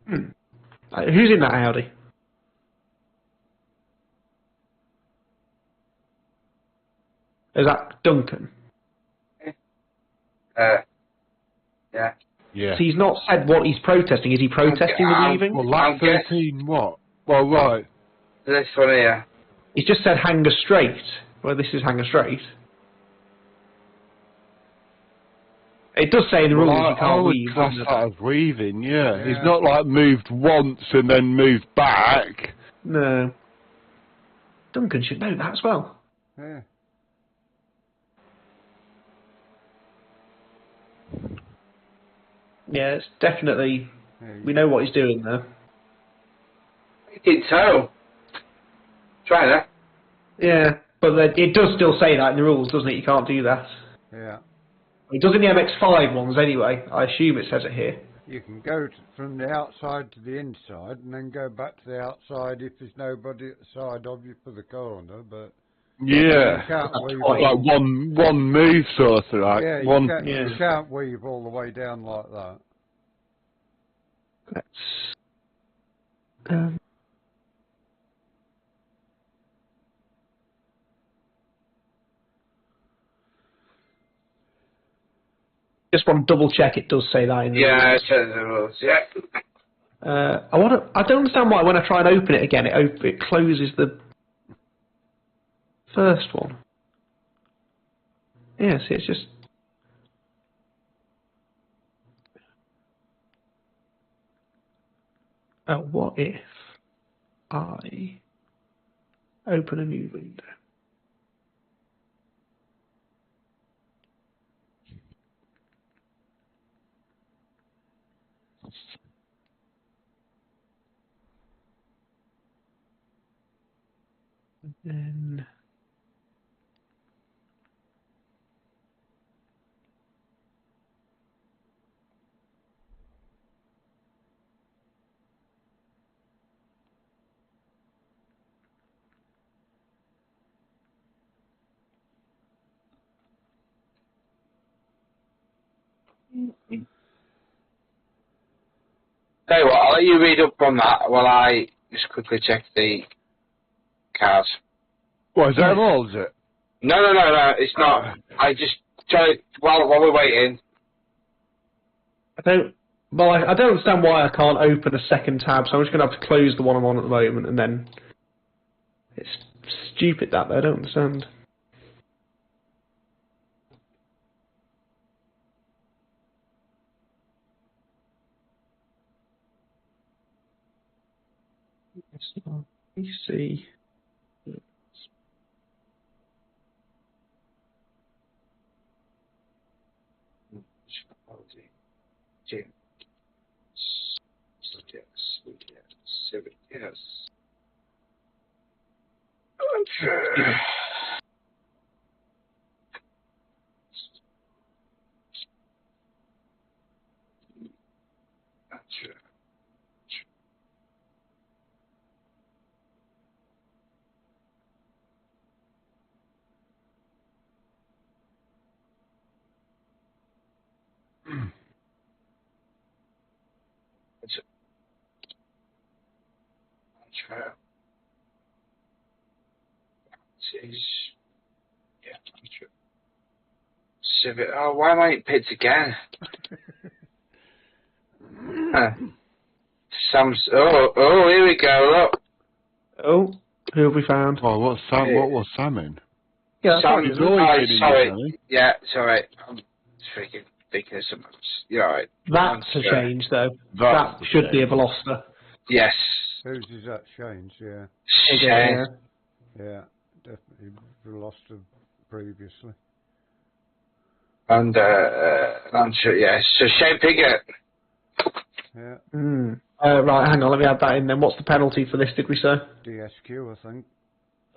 Who's in that Audi? Is that Duncan? Yeah. Yeah. So he's not said what he's protesting. Is he protesting the weaving? Well, lap 13, what? Well, right. This one here. He's just said Hanger Straight. Well, this is Hanger Straight. It does say in the rules you I can't would weave. class doesn't it? that as weaving, yeah. He's not like moved once and then moved back. No. Duncan should know that as well. Yeah. Yeah, it's definitely... We know what he's doing there. Big toe. Try that. Yeah, but it does still say that in the rules, doesn't it? You can't do that. Yeah. It does in the MX-5 ones anyway. I assume it says it here. You can go from the outside to the inside and then go back to the outside if there's nobody at the side of you for the corner, but Yeah. you can't weave quite- Like one move sort of like yeah, one. you can't weave all the way down like that. Let's... just want to double check it does say that in the Yeah, rules. it says the rules, yeah. I don't understand why when I try and open it again, it closes the first one. Yeah, see, it's just... Oh, what if I open a new window? And then... Tell you what, I'll let you read up on that while I just quickly check the cards. What is that all? Is it? No, it's not. I just try while we're waiting. I don't understand why I can't open a second tab, so I'm just going to have to close the one I'm on at the moment, and then... It's stupid that, though, I don't understand. PC. Yes. Civic. Oh, why am I in pits again? Sam's. Oh, here we go. Look. Oh, who have we found? Oh, what's Sam? What was Sam in? Yeah, that's Sam. right. He's always Oh, been in sorry. this, hasn't Yeah, sorry. I'm freaking thinking of something. You're right. That's a change, though. That's That a should be a change. Veloster. Yes. Whose is that change? Yeah. Shane. Yeah, definitely lost them previously. And I'm sure. Yes. So Shane Piggott. Yeah. Right, hang on, let me add that in then. What's the penalty for this, did we say? DSQ, I think.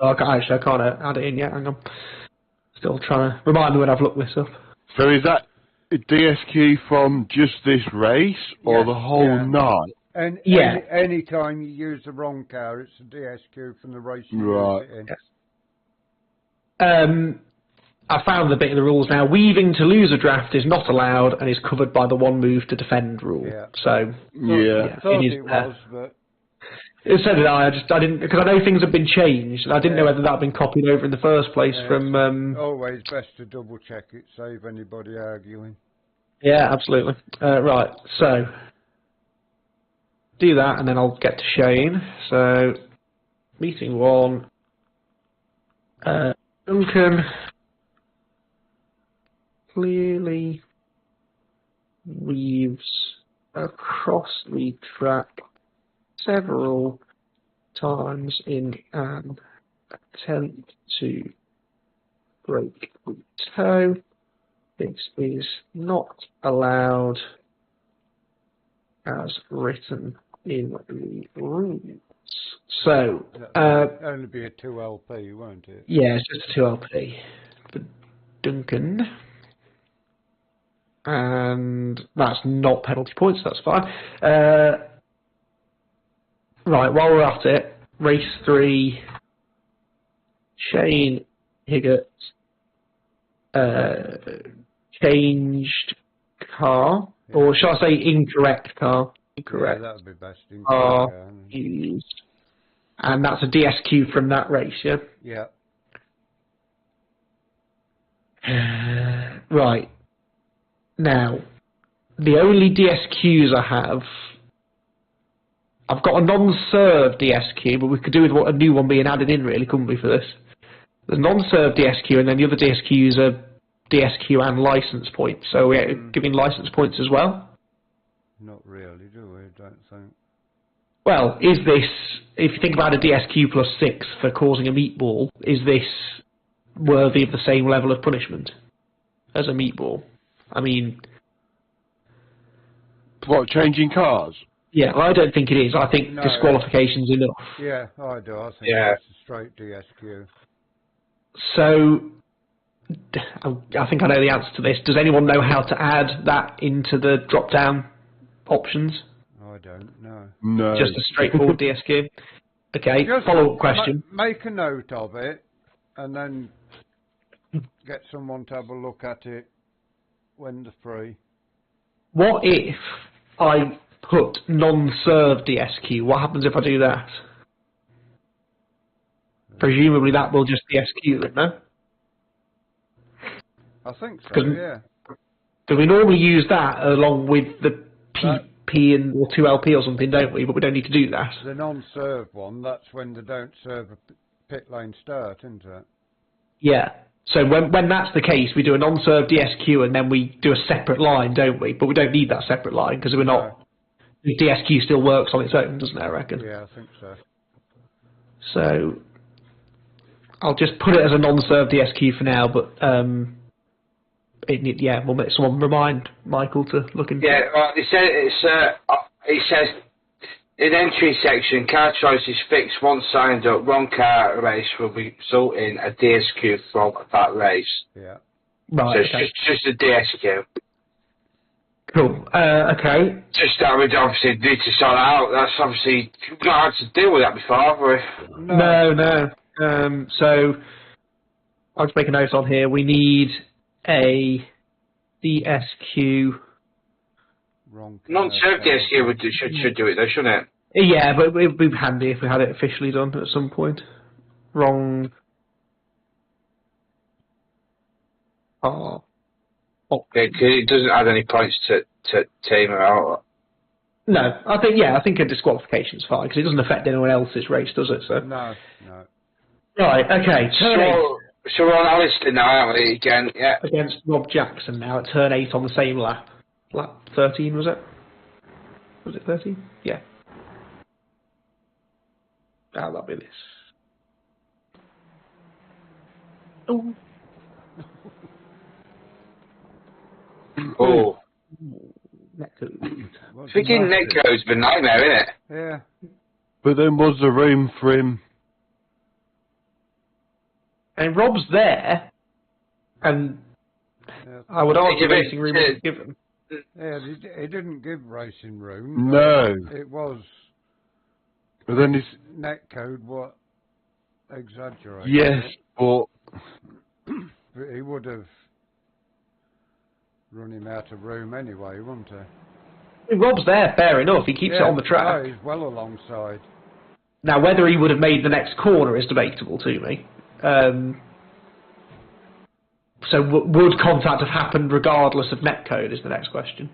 Oh, I can't add it in yet, hang on. Still trying to remind me when I've looked this up. So is that a DSQ from just this race or Yes, the whole night? And Yeah. any time you use the wrong car, it's a DSQ from the race you Right. use it in. Yes. I found the bit in the rules now. Weaving to lose a draft is not allowed and is covered by the one move to defend rule. Yeah. So, Yeah. Thought it is it was, but so did I. I didn't, because I know things have been changed, and I didn't know whether that had been copied over in the first place yeah, from. always best to double check it, save anybody arguing. Yeah, absolutely. Right, so do that, and then I'll get to Shane. So, meeting one. Duncan clearly weaves across the track several times in an attempt to break the toe. This is not allowed as written in the rules. So, That'll only be a 2LP, won't it? yeah, it's just a 2LP for Duncan. And that's not penalty points, that's fine. Right, while we're at it, race 3, Shane Higgett changed car, or shall I say incorrect car? Incorrect. Yeah, that would be best. Car used. And that's a DSQ from that race, yeah? Yeah. Right. Now, the only DSQs I have, I've got a non-serve DSQ, but we could do with a new one being added in, really, couldn't we, for this? The non-serve DSQ, and then the other DSQs are DSQ and license points. So we're giving license points as well? Not really, do we? Don't think. Well, is this, if you think about a DSQ plus 6 for causing a meatball, is this worthy of the same level of punishment as a meatball? I mean... What, changing cars? Yeah, well, I don't think it is. I think disqualification's enough. Yeah, I do. I think it's a straight DSQ. So, I think I know the answer to this. Does anyone know how to add that into the drop-down options? I don't know. No. Just a straightforward DSQ? Okay, follow-up question. Make a note of it, and then get someone to have a look at it when they're free. What if I put non-serve DSQ? What happens if I do that? Presumably that will just DSQ it, no? I think so, yeah. Because we normally use that along with the PP and or 2LP or something, don't we? But we don't need to do that. The non-serve one, that's when they don't serve a pit lane start, isn't it? Yeah. So when that's the case, we do a non-serve DSQ and then we do a separate line, don't we? But we don't need that separate line because we're not... The DSQ still works on its own, doesn't it, I reckon? Yeah, I think so. So I'll just put it as a non-serve DSQ for now, but we'll make someone remind Michael to look into it. Yeah, well, it says in entry section, car choices fixed once signed up, wrong car race will result in a DSQ from that race. Yeah. Right, So okay. it's just a DSQ. Cool. Okay. Just that we obviously need to sort out. That's obviously, we've not had to deal with that before, have we? No. So I'll just make a note on here. We need a DSQ. Wrong. Non-serve DSQ should do it though, shouldn't it? Yeah, but it would be handy if we had it officially done at some point. Wrong. Yeah, 'cause it doesn't add any points to team or out. No, I think a disqualification's fine because it doesn't affect anyone else's race, does it? So. No. Right. Okay. Turn 8. So we're on Alistair now, aren't we? Again, yeah. Against Rob Jackson now at turn 8 on the same lap. Lap 13 was it? Was it 13? Yeah. That'll be this. Oh. Oh. Netcode. Freaking Netcode's been a nightmare, isn't it? Yeah. But then was there room for him? And Rob's there, and I would argue racing room was given. Yeah, he didn't give racing room. No. It was. But then his netcode what exaggerated. yes, but But he would have run him out of room anyway, wouldn't he? Rob's there, fair enough. He keeps it on the track. No, he's well alongside. Now, whether he would have made the next corner is debatable to me. So would contact have happened regardless of netcode is the next question.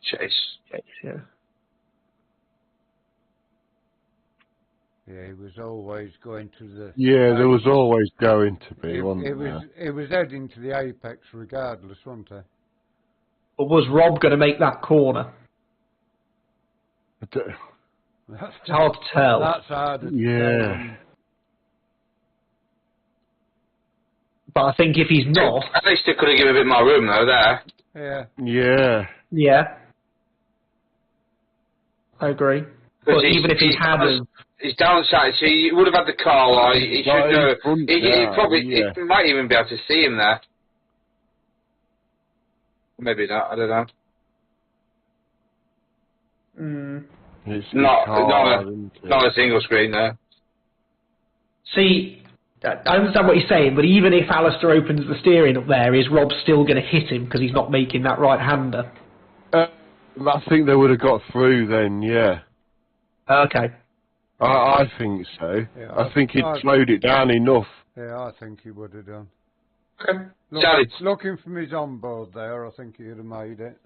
Chase. Yeah. Yeah, he was always going to the... yeah, there was always going to be, wasn't there? It was heading to the apex regardless, wasn't he? But was Rob going to make that corner? It's hard to tell. That's hard to Yeah. tell. But I think if he's not... At least they could have given a bit more room, though, there. Yeah. Yeah. Yeah. I agree. But even if he hadn't... His downside, so he would have had the call, or he should know. He probably he might even be able to see him there. Maybe not, I don't know. It's Not hard, not a single screen there. See, I understand what you're saying, but even if Alistair opens the steering up there, is Rob still going to hit him because he's not making that right-hander? I think they would have got through then, yeah. Okay. I think so. Yeah, I think he'd slowed it down enough. Yeah, I think he would have done. Okay. Looking from his onboard there, I think he'd have made it.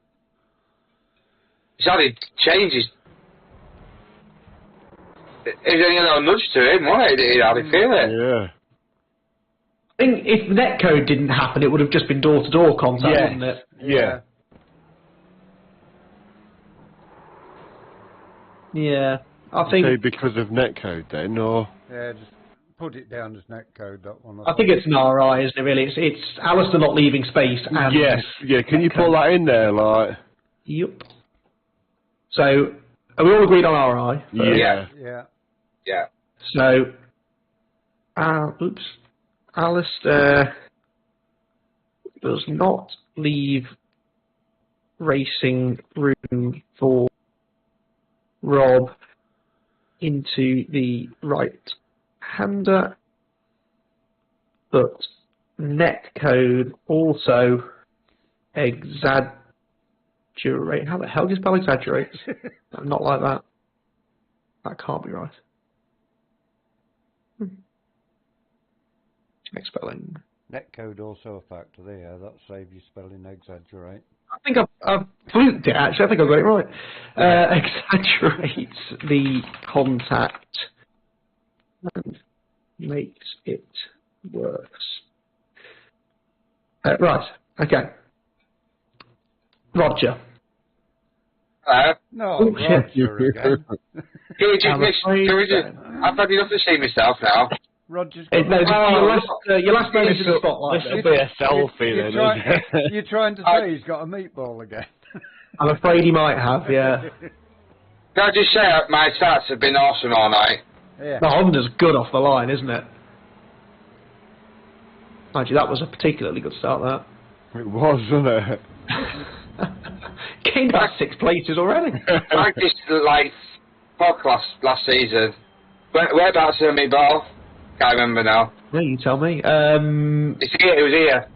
Sorry, changes. It was only a little nudge to him, wasn't it? He'd hardly feel it. Yeah. I think if netcode didn't happen, it would have just been door-to-door contact, wouldn't it? Yeah. Yeah. I think... So because of netcode then, or... Yeah, just put it down as netcode, that one. I think it's an RI, isn't it, really? It's Alistair not leaving space and... Yes, yeah, can you put that in there, like... Yep. So, are we all agreed on RI? Yeah. Yeah. Yeah. So, oops. Alistair does not leave racing room for Rob into the right-hander, but netcode also exaggerate. How the hell do you spell exaggerate? Not like that. That can't be right. Next spelling. Netcode also a factor there. That saves you spelling exaggerate. I think I've fluked it, actually. I think I got it right. Exaggerates the contact and makes it worse. Right, okay. Roger. No, Oh, Roger again. I've had enough to see myself now. Roger's No, got your last moment in the spotlight. This will be a selfie then, You're trying to say he's got a meatball again? I'm afraid he might have, yeah. Can I just say my stats have been awesome all night? Yeah. The Honda's good off the line, isn't it? Mind you, that was a particularly good start, that. It was, wasn't it? Gained about 6 places already. Like this, like, podcast last season. Whereabouts in me ball? Can't remember now. Yeah, you tell me. It's here, it was here.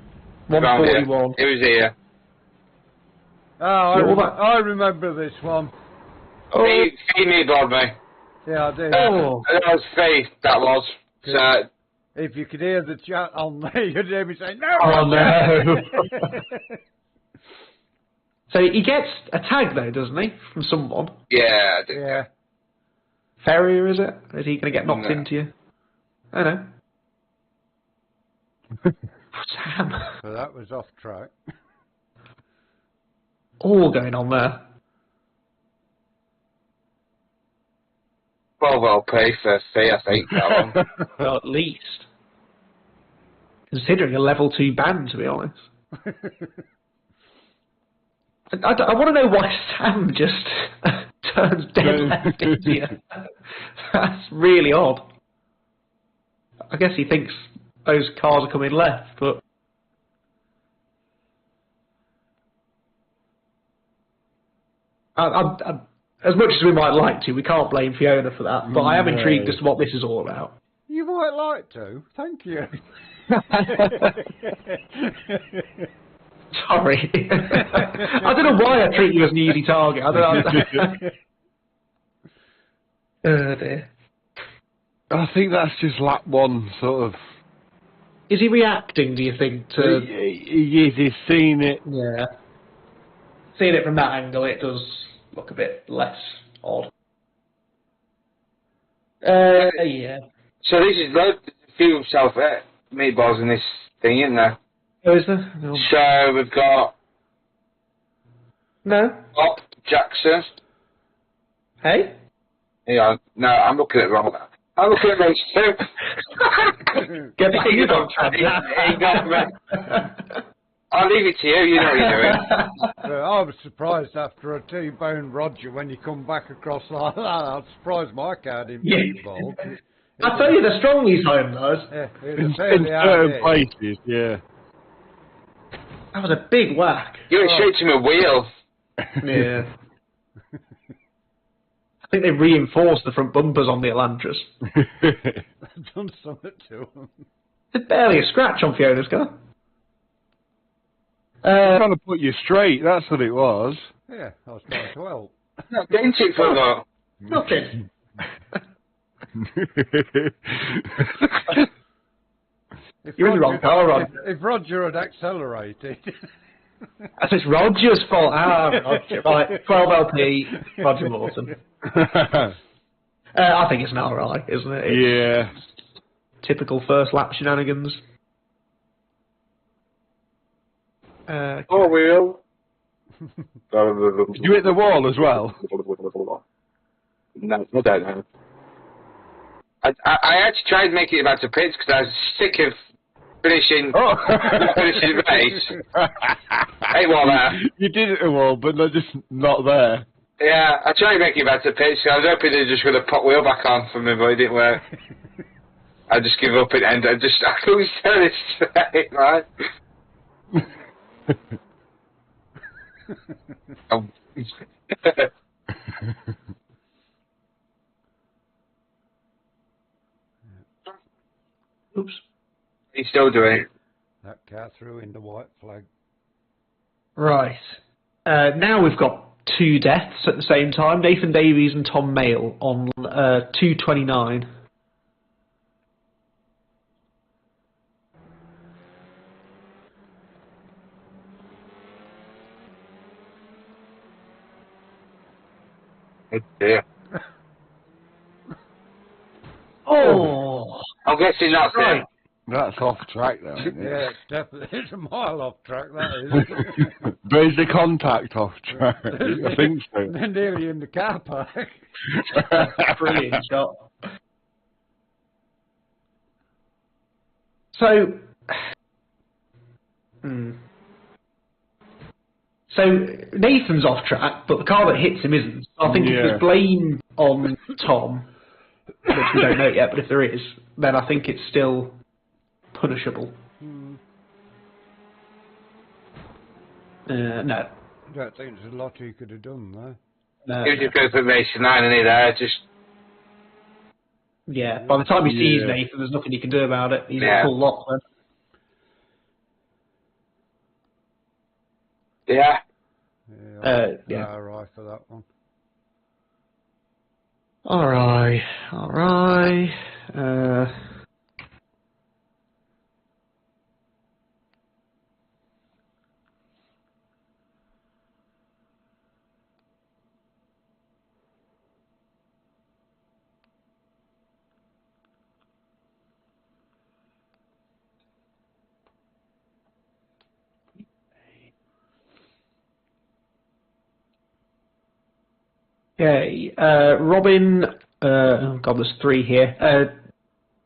141. It was here. Oh, I remember this one. Oh, Feed me, Bob, me. Yeah, I did. oh. That was Faith, that was. So, If you could hear the chat on there, you'd hear me say, no! Oh, no. So he gets a tag, though, doesn't he? From someone. yeah, I did. Yeah. Ferrier, is it? Is he going to get knocked No. into you? I don't know. Sam. So that was off track. All going on there. Well pay for fee, I think, that one. Well, at least. Considering a level 2 ban, to be honest. I want to know why Sam just turns dead left into you. That's really odd. I guess he thinks those cars are coming left, but... as much as we might like to, we can't blame Fiona for that, but I am intrigued as to what this is all about. You might like to. Thank you. Sorry. I don't know why I treat you as an easy target. I don't know. Oh dear. I think that's just lap one, sort of. Is he reacting, do you think, to... He's seen it. Yeah. Seeing it from that angle, it does look a bit less odd. Yeah. So this is a few self meatballs in this thing, isn't there? Oh, is there? No. So we've got No? Jackson. Hey? Yeah, no, I'm looking at it wrong. I'm looking at race 2. Get back in on track. He got me. I'll leave it to you. You know what you're doing. I was surprised after a T-bone Roger when you come back across like that. I was surprised my car didn't beat ball. I tell you, they're strong, these home those. Yeah, In certain places, yeah. That was a big whack. You went straight to my wheel. Yeah. I think they reinforced the front bumpers on the Elantras. I've done something to them. There's barely a scratch on Fiona's car. Trying to put you straight, that's what it was. Yeah, I was trying to help. No, didn't it for that? Nothing. You're in the wrong car, Ron. If Roger had accelerated... That's it's Roger's fault. Roger. Right, 12 LP, Roger Morton. I think it's an alright, isn't it? It's yeah. typical first lap shenanigans. Wheel. Did you hit the wall as well? No, I don't know. I actually tried making it back to pits because I was sick of finishing the race. Hey, well, you did hit the wall, but they're just not there. Yeah, I tried making it back to pits. I was hoping they just would have put wheel back on for me, but it didn't work. I just give up and I couldn't turn it straight, right? Oops. He's still doing it. That car threw in the white flag. Right. Now we've got two deaths at the same time. Nathan Davies and Tom Mayle on 2:29. Oh dear. Oh! I'm guessing that's Right. it. That's off track, though. Isn't it? Yeah, it's definitely it's a mile off track, that is. But is the contact off track? I think so. They're nearly in the car park. Brilliant shot. So, so Nathan's off track, but the car that hits him isn't. I think if there's blame on Tom, which we don't know yet, but if there is, then I think it's still punishable. No. I don't think there's a lot he could have done there. No. He was just going for race 9 and he there, just... Yeah, by the time he sees Nathan, there's nothing he can do about it. He's a full lot then. Yeah. Yeah. Alright for that one. Alright. Okay, Robin, oh god, there's 3 here.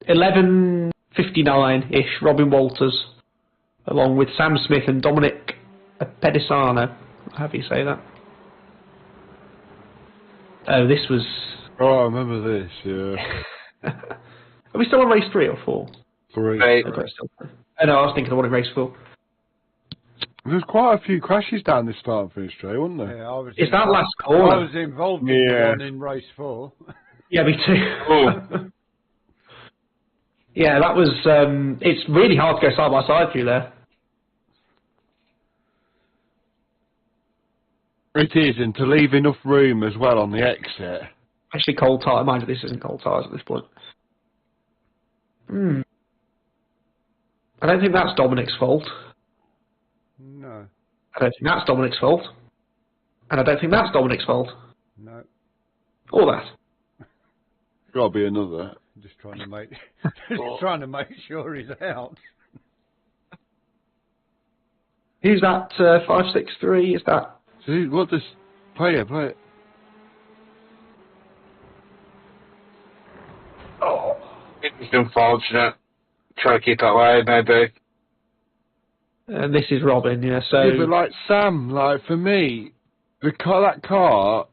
11:59-ish, Robin Walters, along with Sam Smith and Dominic Pedisano. How do you say that? Oh, this was... Oh, I remember this, yeah. Are we still on race 3 or 4? 3. Right. Okay, still 3. Oh no, I was thinking of one in race 4. There's quite a few crashes down this start and finish straight, wasn't there? Yeah, It's that last corner. I was involved in one in race 4. Yeah, me too. Yeah, that was... it's really hard to go side by side through there. It is, and to leave enough room as well on the exit. Actually, cold tyre. Mind you, this isn't cold tyres at this point. I don't think that's Dominic's fault. No. I don't think that's Dominic's fault. And I don't think that's Dominic's fault. No. Or that. Got to be another. Just trying to make sure he's out. Who's that 563? Is that... See, what does... Play it. Oh. It's unfortunate. Try to keep that way, maybe. And this is Robin, yeah, so... Yeah, but like Sam, like for me, that car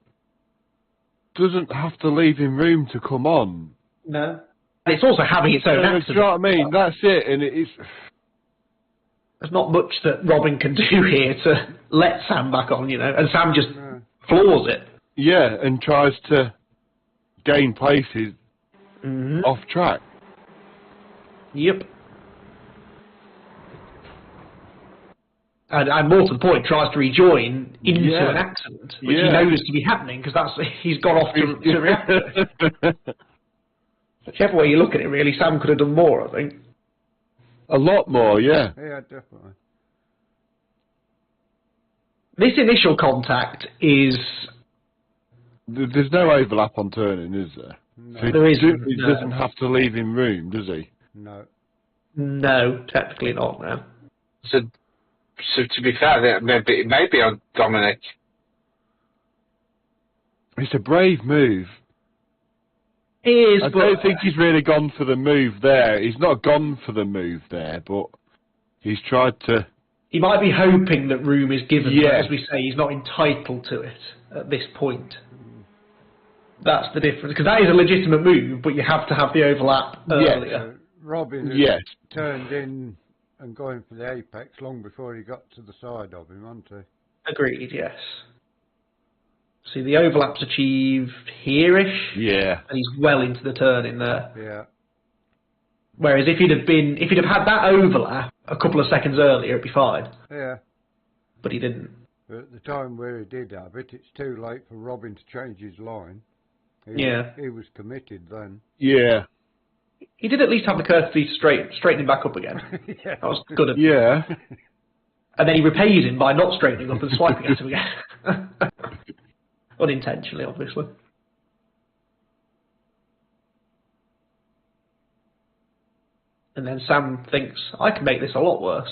doesn't have to leave him room to come on. No. And it's also having its own accident. Do you know what I mean? That's it, and it's... There's not much that Robin can do here to let Sam back on, you know, and Sam just floors it. Yeah, and tries to gain places off track. Yep. And more to the point, tries to rejoin into an accident, which he knows to be happening, because he's gone off to react to it. Whichever way you look at it, really, Sam could have done more, I think. A lot more, yeah. Yeah, definitely. This initial contact is... There's no overlap on turning, is there? No. So There isn't, he no. doesn't have to leave him room, does he? No. No, technically not, no. So to be fair, it may be on Dominic. It's a brave move. It is, I don't think he's really gone for the move there. He's not gone for the move there, but he's tried to... He might be hoping that room is given, but Yeah. as we say, he's not entitled to it at this point. That's the difference, because that is a legitimate move, but you have to have the overlap earlier. So Robin had Yes. turned in and going for the apex long before he got to the side of him, hadn't he? Agreed, yes. See, the overlap's achieved here-ish, Yeah. and he's well into the turn in there. Yeah. Whereas if he'd have had that overlap a couple of seconds earlier, it'd be fine. Yeah. But he didn't. But at the time where he did have it, it's too late for Robin to change his line. He was committed then. Yeah. He did at least have the courtesy to straighten him back up again. Yeah. That was good of him. Yeah. And then he repays him by not straightening up and swiping at him again. Unintentionally, obviously. And then Sam thinks, I can make this a lot worse.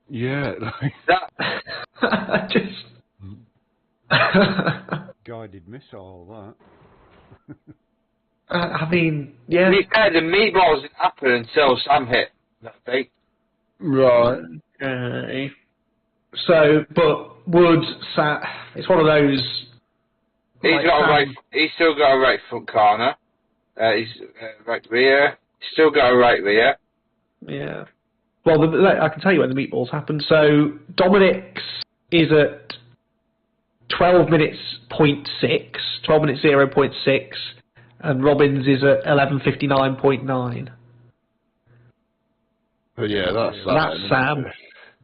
Yeah. Just... Guided missile, that. I mean, yeah. The meatballs didn't happen until Sam hit that thing. Right. Okay. So, but would Sam... It's one of those... He's still got a right front corner. He's right rear. He's still got a right rear. Yeah. Well, I can tell you when the meatballs happened. So, Dominic's is at 12 minutes 0.6, 12 minutes 0.6, and Robin's is at 11:59.9. But yeah, that's Sam.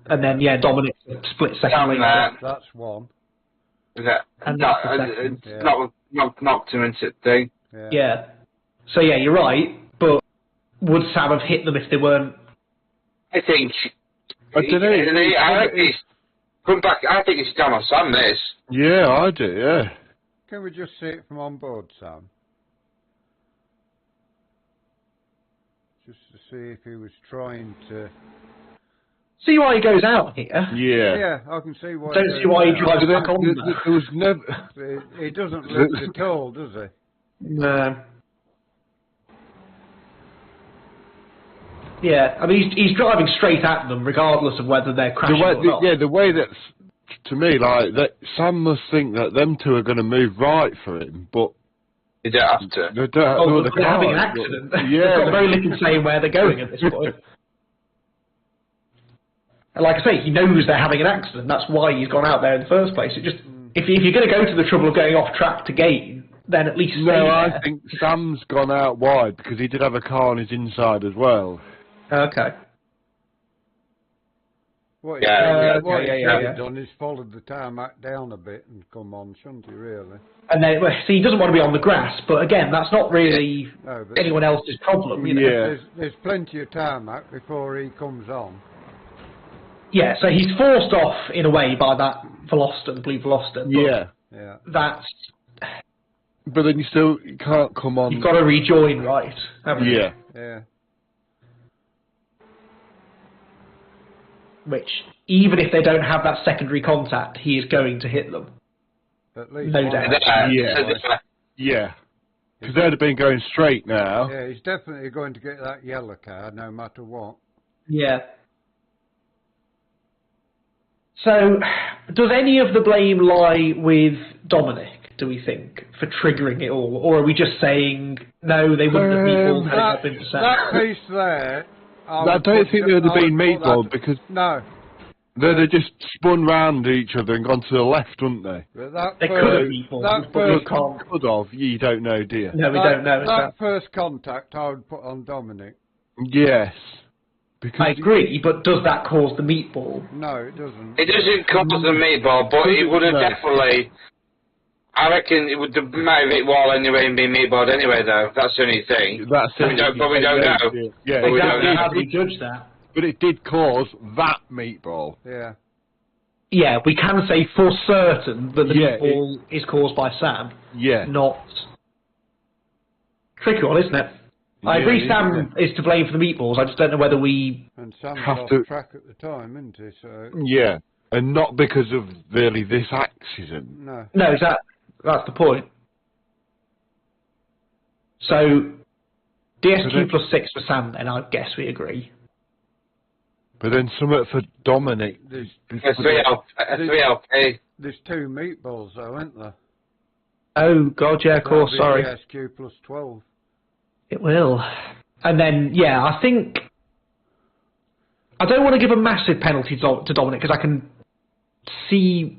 And then, Dominic's a split second later. That's one. And that's the second. Knocked him into the thing. Yeah. So, you're right, but would Sam have hit them if they weren't... I think... I don't know. I think he's... Come back, I think it's down on Sam, this. Yeah, I do, yeah. Can we just see it from on board, Sam? Just to see if he was trying to... See why he goes out here? Yeah. Yeah, I can see why. Don't see why he drives back on there. There was never... He doesn't lift at all, does he? No. Yeah, I mean, he's driving straight at them, regardless of whether they're crashing or not. The way that's, to me, like, that Sam must think that them two are going to move right for him, but... You don't have to. They don't have they're having an accident. But, They've got very little say where they're going at this point. And like I say, he knows they're having an accident. That's why he's gone out there in the first place. It just if you're going to go to the trouble of going off track to gain, then at least stay there. I think Sam's gone out wide because he did have a car on his inside as well. Okay. What he done is followed the tarmac down a bit and come on, shouldn't he, really? And then, see, he doesn't want to be on the grass, but again, that's not really anyone else's problem, you know? Yeah. There's plenty of tarmac before he comes on. Yeah, so he's forced off, in a way, by that Veloster, the blue Veloster. Yeah. That's... But then you can't come on... You've got to rejoin right, haven't you? Yeah. Which, even if they don't have that secondary contact, he is going to hit them. At least no doubt. Yeah. Because they'd have been going straight now. Yeah, he's definitely going to get that yellow card no matter what. Yeah. So, does any of the blame lie with Dominic, do we think, for triggering it all? Or are we just saying, no, they wouldn't have meatballed had it not been for Sam? That piece there... I don't think they would have been meatballed because... No. They'd have just spun round each other and gone to the left, wouldn't they? But that They could have meatballed, but we can't. Could have. You don't know, do you? No, we don't know. That first contact I would put on Dominic. Yes. Because I agree, but does that cause the meatball? No, it doesn't. It doesn't cause the meatball, but it would have definitely... I reckon it would have made it wall anyway and be meatballed anyway, though. That's the only thing. That's but we don't know. Yeah, But we don't know. How do we judge that? But it did cause that meatball. Yeah. Yeah, we can say for certain that the meatball is caused by Sam. Yeah. Not... Tricky one, isn't it? I agree Sam is to blame for the meatballs, I just don't know whether we... And Sam have lost to... track at the time, isn't he? So... Yeah. And not because of really this accident. No. No, that's the point. So, DSQ plus 6 for Sam then, I guess we agree. But then something for Dominic. There's 3 LP. There's 2 meatballs though, isn't there? Oh, God, yeah, of course, sorry. DSQ plus 12. It will. And then, yeah, I think... I don't want to give a massive penalty to Dominic, because I can see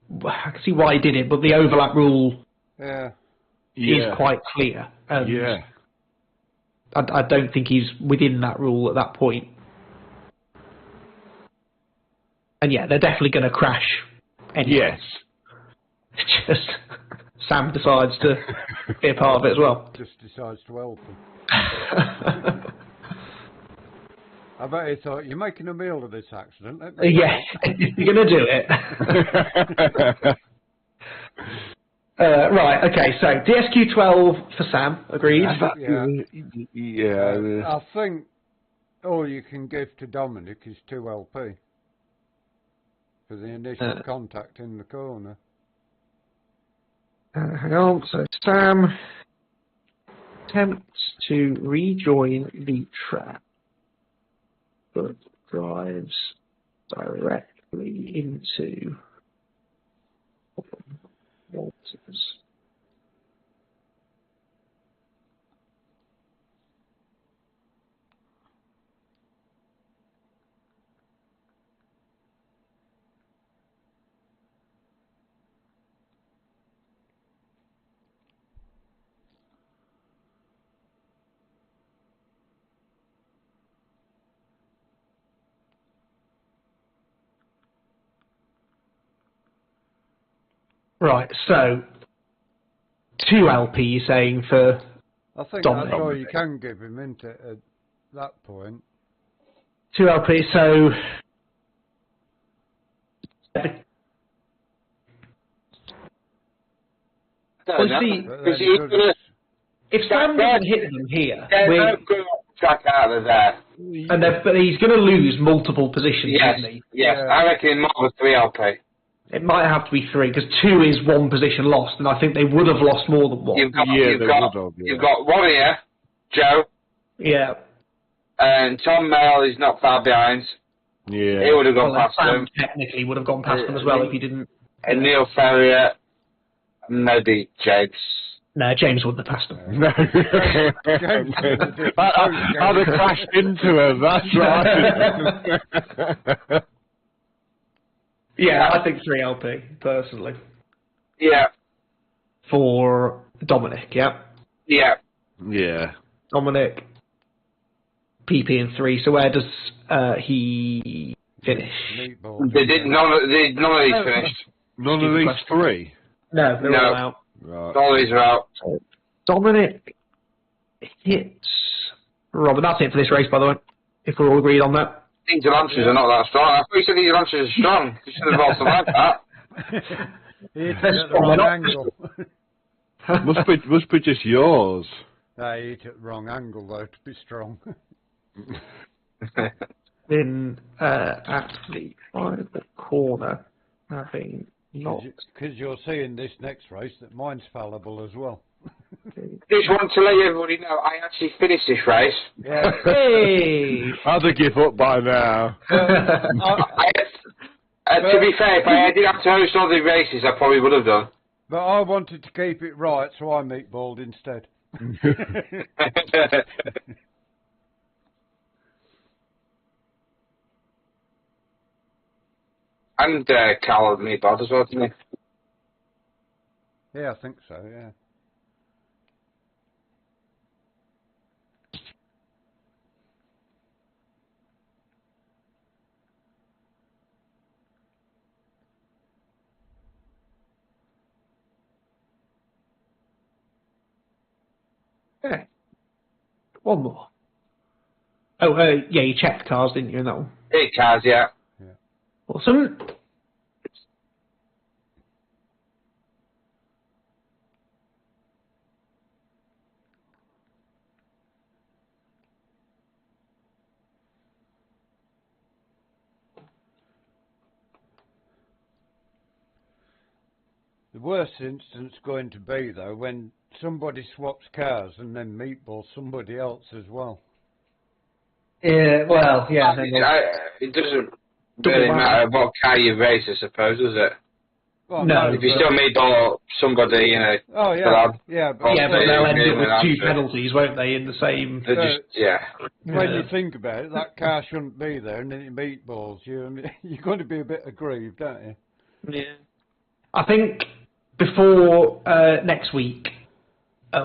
why he did it, but the overlap rule is quite clear. Yeah. I don't think he's within that rule at that point. And yeah, they're definitely going to crash anyway. Yes. Just Sam decides to be a part of it as well. Just decides to help him. I bet he thought, you're making a meal of this accident. Yeah, you're going to do it. Right, okay, so DSQ 12 for Sam, agreed? Yeah. I think all you can give to Dominic is 2 LP for the initial contact in the corner. Hang on, so Sam attempts to rejoin the track, but drives directly into Walters. Right, so 2 LP you're saying for I think Dominic. that's all you can give him, isn't it, at that point? 2 LP, so if Sam doesn't hit them here, no good track out of there. But he's going to lose multiple positions, isn't he? Yes, I reckon more than 3 LP. It might have to be 3, because 2 is 1 position lost, and I think they would have lost more than 1. You've got one here, Joe. Yeah. And Tom Mail is not far behind. Yeah. He would have gone past Sam him. technically would have gone past them as well if he didn't. And Neil Ferrier, maybe James. No, James wouldn't have passed him. No. I'd have crashed into him, that's right. Yeah, I think 3 LP, personally. Yeah. For Dominic, yeah? Yeah. Yeah. Dominic, PP in 3. So where does he finish? They did none of these finished. None of these 3? No, they're all out. Right. All these are out. So Dominic hits Robert. That's it for this race, by the way, if we're all agreed on that. These launches are not that strong. I thought you said these launches are strong. You should have also like that. It's at the wrong angle. must be just yours. No, he hit at the wrong angle, though, to be strong. In at the final corner, having not... Because you're seeing this next race that mine's fallible as well. Just want to let everybody know I actually finished this race. Yeah. Hey! I'd have give up by now. To be fair, if I didn't have to host all the races, I probably would have done. But I wanted to keep it right, so I meatballed instead. And Carl had me bad as well, didn't Yeah, I think so, yeah. Yeah. One more. Oh, yeah, you checked cars, didn't you, in that one? he? Cars, yeah. Awesome. The worst instance going to be, though, when somebody swaps cars and then meatballs somebody else as well. Yeah, well, yeah. It doesn't really matter what car you race, I suppose, does it? Well, No. If you still meatball somebody, you know. Oh, yeah. Yeah, but Yeah, but they'll end up with two answer. penalties, won't they, in the same... Yeah. when you think about it, that car shouldn't be there, and then it meatballs you, and you're going to be a bit aggrieved, aren't you? Yeah. I think before next week,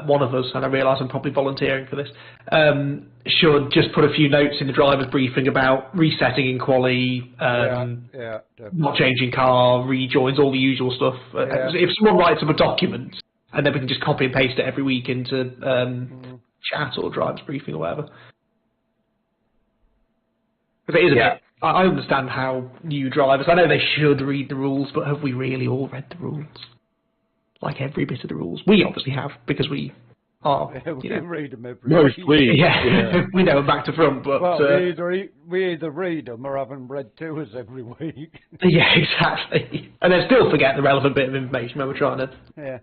one of us, and I realise I'm probably volunteering for this, should just put a few notes in the driver's briefing about resetting in quali, not changing car, rejoins, all the usual stuff. If someone writes up a document, and then we can just copy and paste it every week into chat or driver's briefing or whatever. Because it is a bit... I understand how new drivers... I know they should read the rules, but have we really all read the rules? Like every bit of the rules. We obviously have, because we are... we read them every Most week. Yeah, we know them back to front, but... Well, we either read them or have them read to us every week. Yeah, exactly. And then still forget the relevant bit of information when we're trying to... Yeah.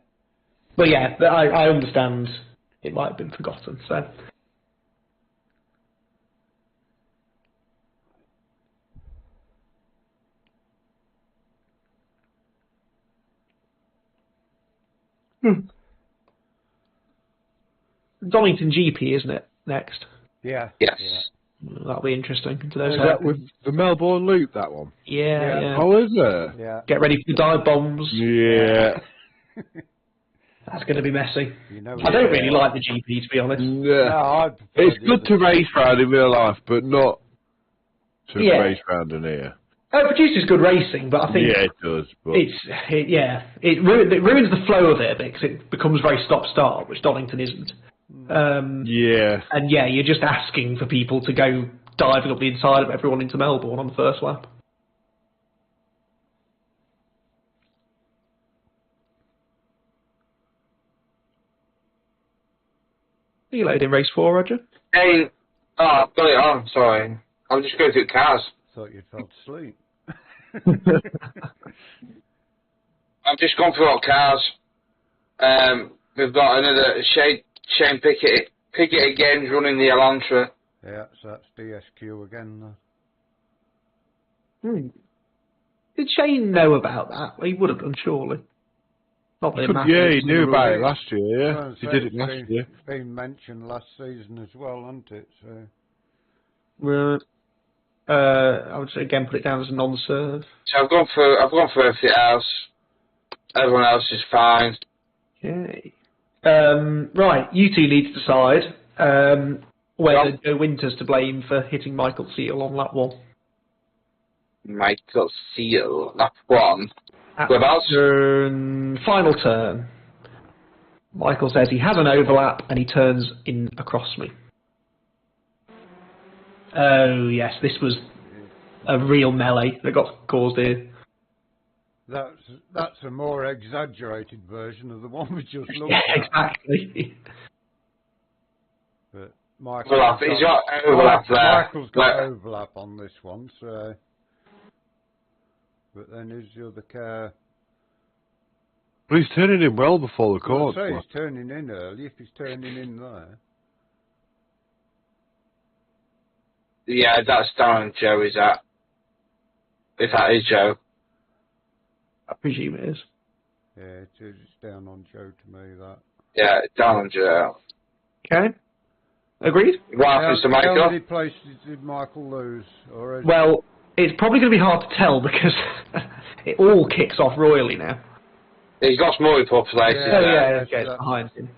But yeah, I understand it might have been forgotten, so... Donington GP, isn't it, next? Yeah. Yes. Yeah. That'll be interesting. To those Is that with the Melbourne Loop, that one? Yeah. Oh, is it? Yeah. Get ready for the dive bombs. Yeah. That's going to be messy. You know, I don't really like the GP, to be honest. No, it's good to race round in real life, but not to race round in here. It produces good racing, but I think it does. But it ruins the flow of it a bit because it becomes very stop-start, which Donington isn't. And you're just asking for people to go diving up the inside of everyone into Melbourne on the first lap. Are you loading race 4, Roger? Hey, I've got it on, sorry. I'm just going through cars. Thought you'd fell asleep. I've just gone through all cars. We've got another Shane Pickett again running the Elantra. Yeah, so that's DSQ again. Did Shane know about that? He would have done, surely. Not that it matters. He knew about it last year, yeah. Well, He did it last year. It's been mentioned last season as well, hasn't it? So. Right. I would say again put it down as a non-serve. So I've gone for everything else. Everyone else is fine. Okay. Right, you two need to decide whether Joe Winter's to blame for hitting Michael Seal on lap 1. Michael Seal, lap 1. Whereabouts? Final turn. Michael says he has an overlap and he turns in across me. Oh yes, this was a real melee that got caused here. That's a more exaggerated version of the one we just looked Yeah, at. exactly. But He's got overlap there. Michael's got overlap on this one, so. But then who's the other car? Well, he's turning in well before the Well, court. I say he's turning in early if he's turning in there. Yeah, that's down Joe, is that? If that is Joe. I presume it is. Yeah, it's down on Joe to me, that. Yeah, down Joe. Okay. Agreed? What happens to How Michael? many places did Michael lose? Or Well, it's probably going to be hard to tell because it all kicks off royally now. He's lost multiple places. Oh, Yeah, okay, it's behind him.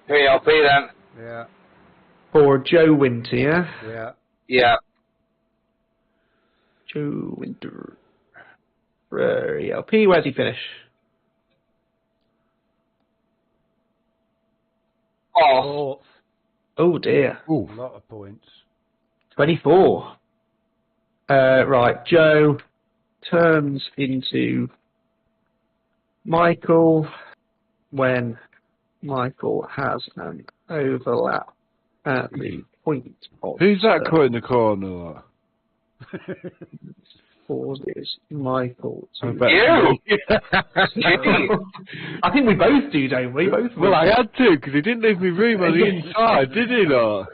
3LP then. Yeah, For Joe Winter, yeah? yeah. Yeah. Joe Winter. ELP, where's he finish? Oh. Oh dear. A lot of points. 24. Right, Joe turns into Michael when Michael has an overlap at the point of Who's that cut in the corner? pauses Michael to I bet You! I think we both do, don't we? Both. Well, I had to, because he didn't leave me room on the inside, did he not?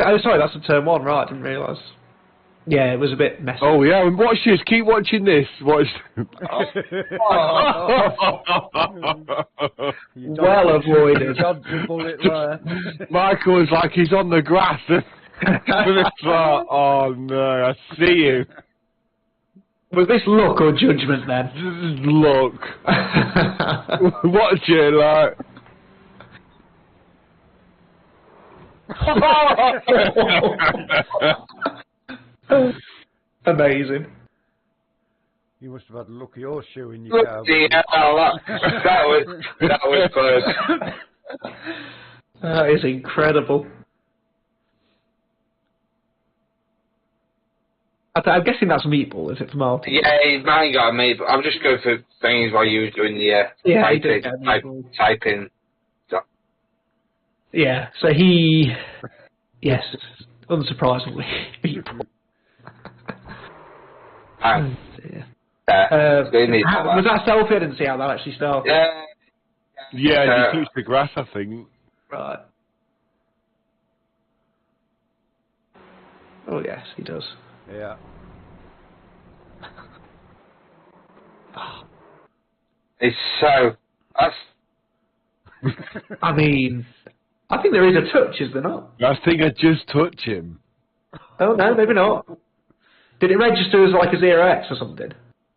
Oh, sorry, that's a turn one, right? I didn't realise. Yeah, it was a bit messy. Oh, yeah, and watch this, keep watching this. Watch. Well avoided. Dodged the bullet there. Michael was like, he's on the grass. It's like, oh no, I see you. Was this luck or judgment then? Just look. Watch it, like. Amazing. You must have had a lucky horseshoe in your car. Yeah, that was good. That is incredible. I'm guessing that's meatball, is it, for Martin? Yeah, his mind got me, but I'm just going for things while you was doing the Yeah, he did get meatball. typing. Yeah, so he... Yes, unsurprisingly, meatball. Oh, dear. Was that selfie? I didn't see how that actually started. Yeah, he touched the grass, I think. Right. Oh, yes, he does. Yeah. It's so... I mean, I think there is a touch, is there not? I think I just touched him. Oh, no, maybe not. Did it register as like a 0x or something?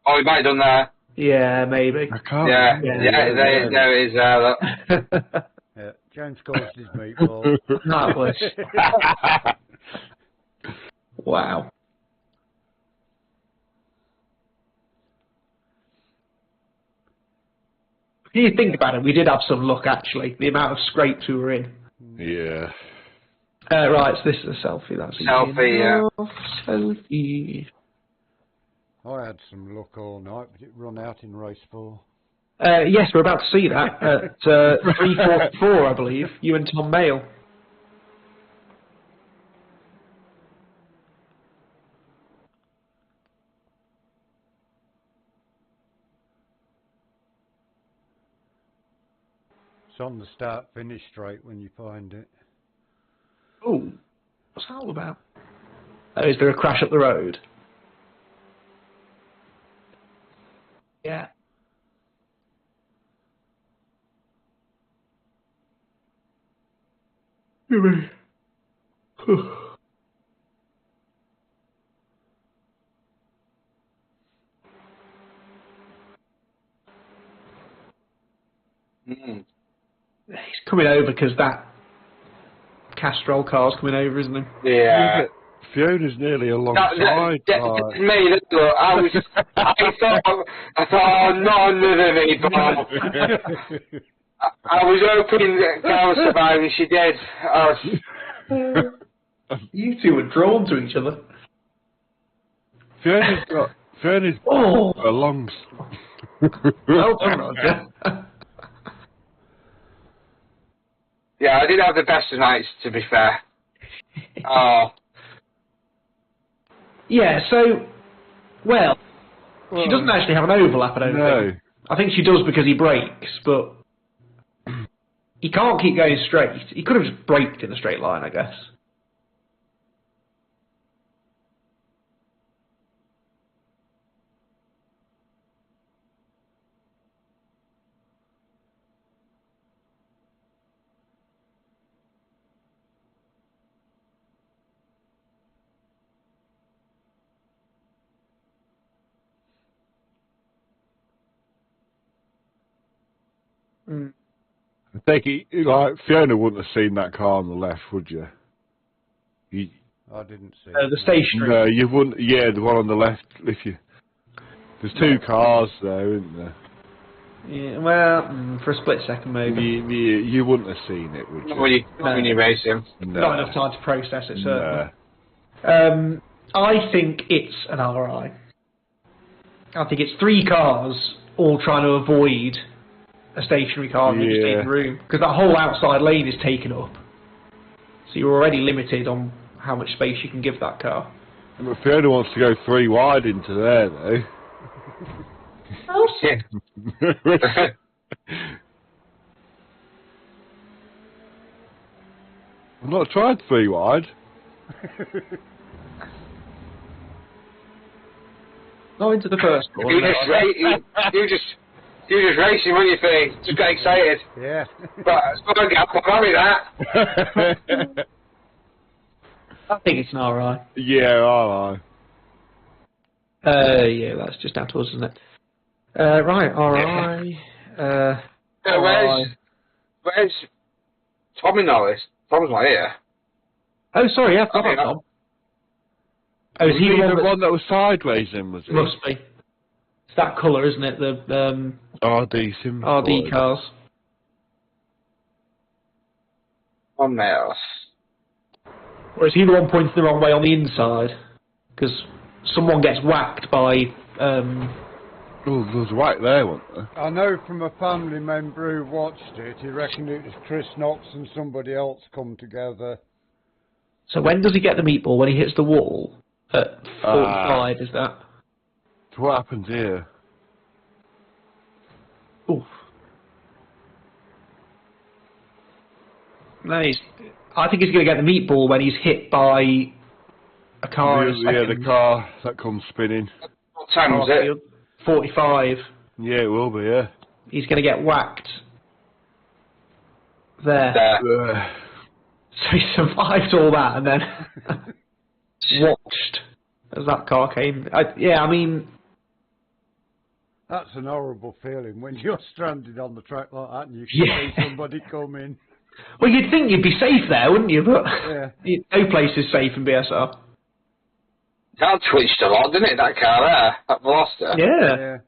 Oh, he might have done that. Yeah, maybe. I can't. Yeah, there it is. Yeah, James caused his meatball. Marvellous. Wow. If you think about it, we did have some luck, actually. The amount of scrapes we were in. Yeah. Right, so this is a selfie. That's easy Selfie, enough. Selfie. I had some luck all night, but it run out in race 4. Yes, we're about to see that at 3:44, I believe. You and Tom Mayle. It's on the start-finish straight when you find it. Oh, what's that all about? Oh, is there a crash up the road? Yeah. He's coming over because that Castrol car's coming over, isn't he? Yeah. Fiona's nearly alongside. Me, I thought, oh, not another meatball. I was hoping that Carol survived, and she did. You two were drawn to each other. Fiona's got a long. Well done, Roger. Yeah, I did have the best of nights, to be fair. Oh. Yeah, so, well, She doesn't actually have an overlap, I don't think. I think she does because he brakes, but he can't keep going straight. He could have just braked in a straight line, I guess. Mm. I think Fiona wouldn't have seen that car on the left, would you? I didn't see The stationary. No, you wouldn't. Yeah, the one on the left. There's two cars there, isn't there? Yeah, well, for a split second maybe. You wouldn't have seen it, would you? Not when you race him. No. Not enough time to process it, certainly. No. I think it's an RI. I think it's 3 cars all trying to avoid a stationary car and just taking room. Because that whole outside lane is taken up. So you're already limited on how much space you can give that car. But Fiona wants to go 3 wide into there, though. Oh, shit. I've not tried 3 wide. Not into the first one. You just racing when you think. Just got excited. Yeah. But it's got to get up that. I think it's an RI. Yeah, alright. Yeah, that's just down to us, isn't it? Right, RI. Where's Tom in all this? Tom's not here. Oh, sorry, yeah, I forgot Tom. Oh, is he the one that was sideways then, was it? Must be. It's that colour, isn't it? The RD sim. RD cars. On there. Or is he the one pointing the wrong way on the inside? Because someone gets whacked by... Oh, there was right there, wasn't there? I know from a family member who watched it, he reckoned it was Chris Knox and somebody else come together. So when does he get the meatball? When he hits the wall? At 45, is that? So what happens here? Oof. No, I think he's going to get the meatball when he's hit by a car in a second. Yeah, the car that comes spinning. What time was it? 45. Yeah, it will be, yeah. He's going to get whacked. There. So he survived all that and then watched as that car came. I mean... That's an horrible feeling when you're stranded on the track like that and you can see somebody come in. Well, you'd think you'd be safe there, wouldn't you? But no place is safe in BSR. That twitched a lot, didn't it, that car there? That Veloster. Yeah.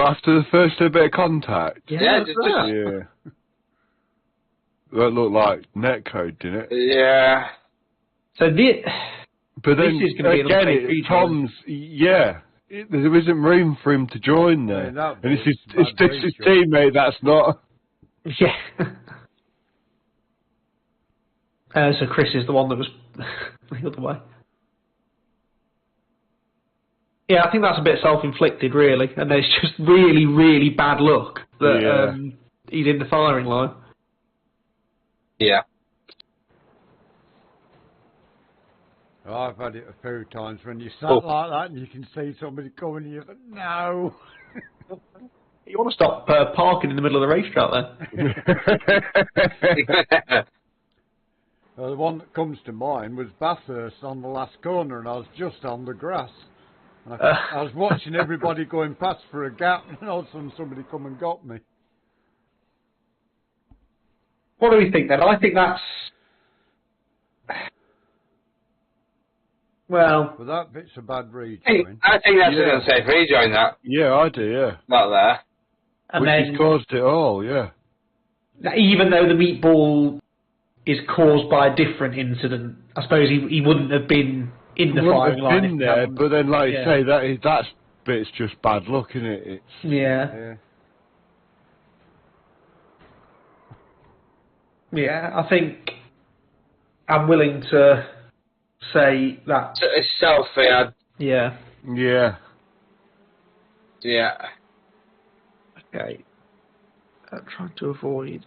After the first bit of contact. Yeah. That looked like netcode, didn't it? Yeah. So but then this is going to be again, Tom's there isn't room for him to join there, and it's his teammate that's not. Yeah. So Chris is the one that was the other way. Yeah, I think that's a bit self-inflicted, really, and there's just really, really bad luck that he's in the firing line. Yeah. I've had it a few times when you sat like that and you can see somebody coming and you think, no. You want to stop parking in the middle of the racetrack then? The one that comes to mind was Bathurst on the last corner and I was just on the grass. And I was watching everybody going past for a gap and all of a sudden somebody come and got me. What do we think then? I think that's... Well, that bit's a bad rejoin. I think that's an unsafe rejoin, that. Yeah, I do, yeah. Not there. And Which then, has caused it all, yeah. Even though the meatball is caused by a different incident, I suppose he wouldn't have been in the firing line. Been there, but then, like you say, that bit's just bad luck, isn't it? Yeah, I think I'm willing to say that. It's self-feared. Yeah. Yeah. Yeah. Okay. Trying to avoid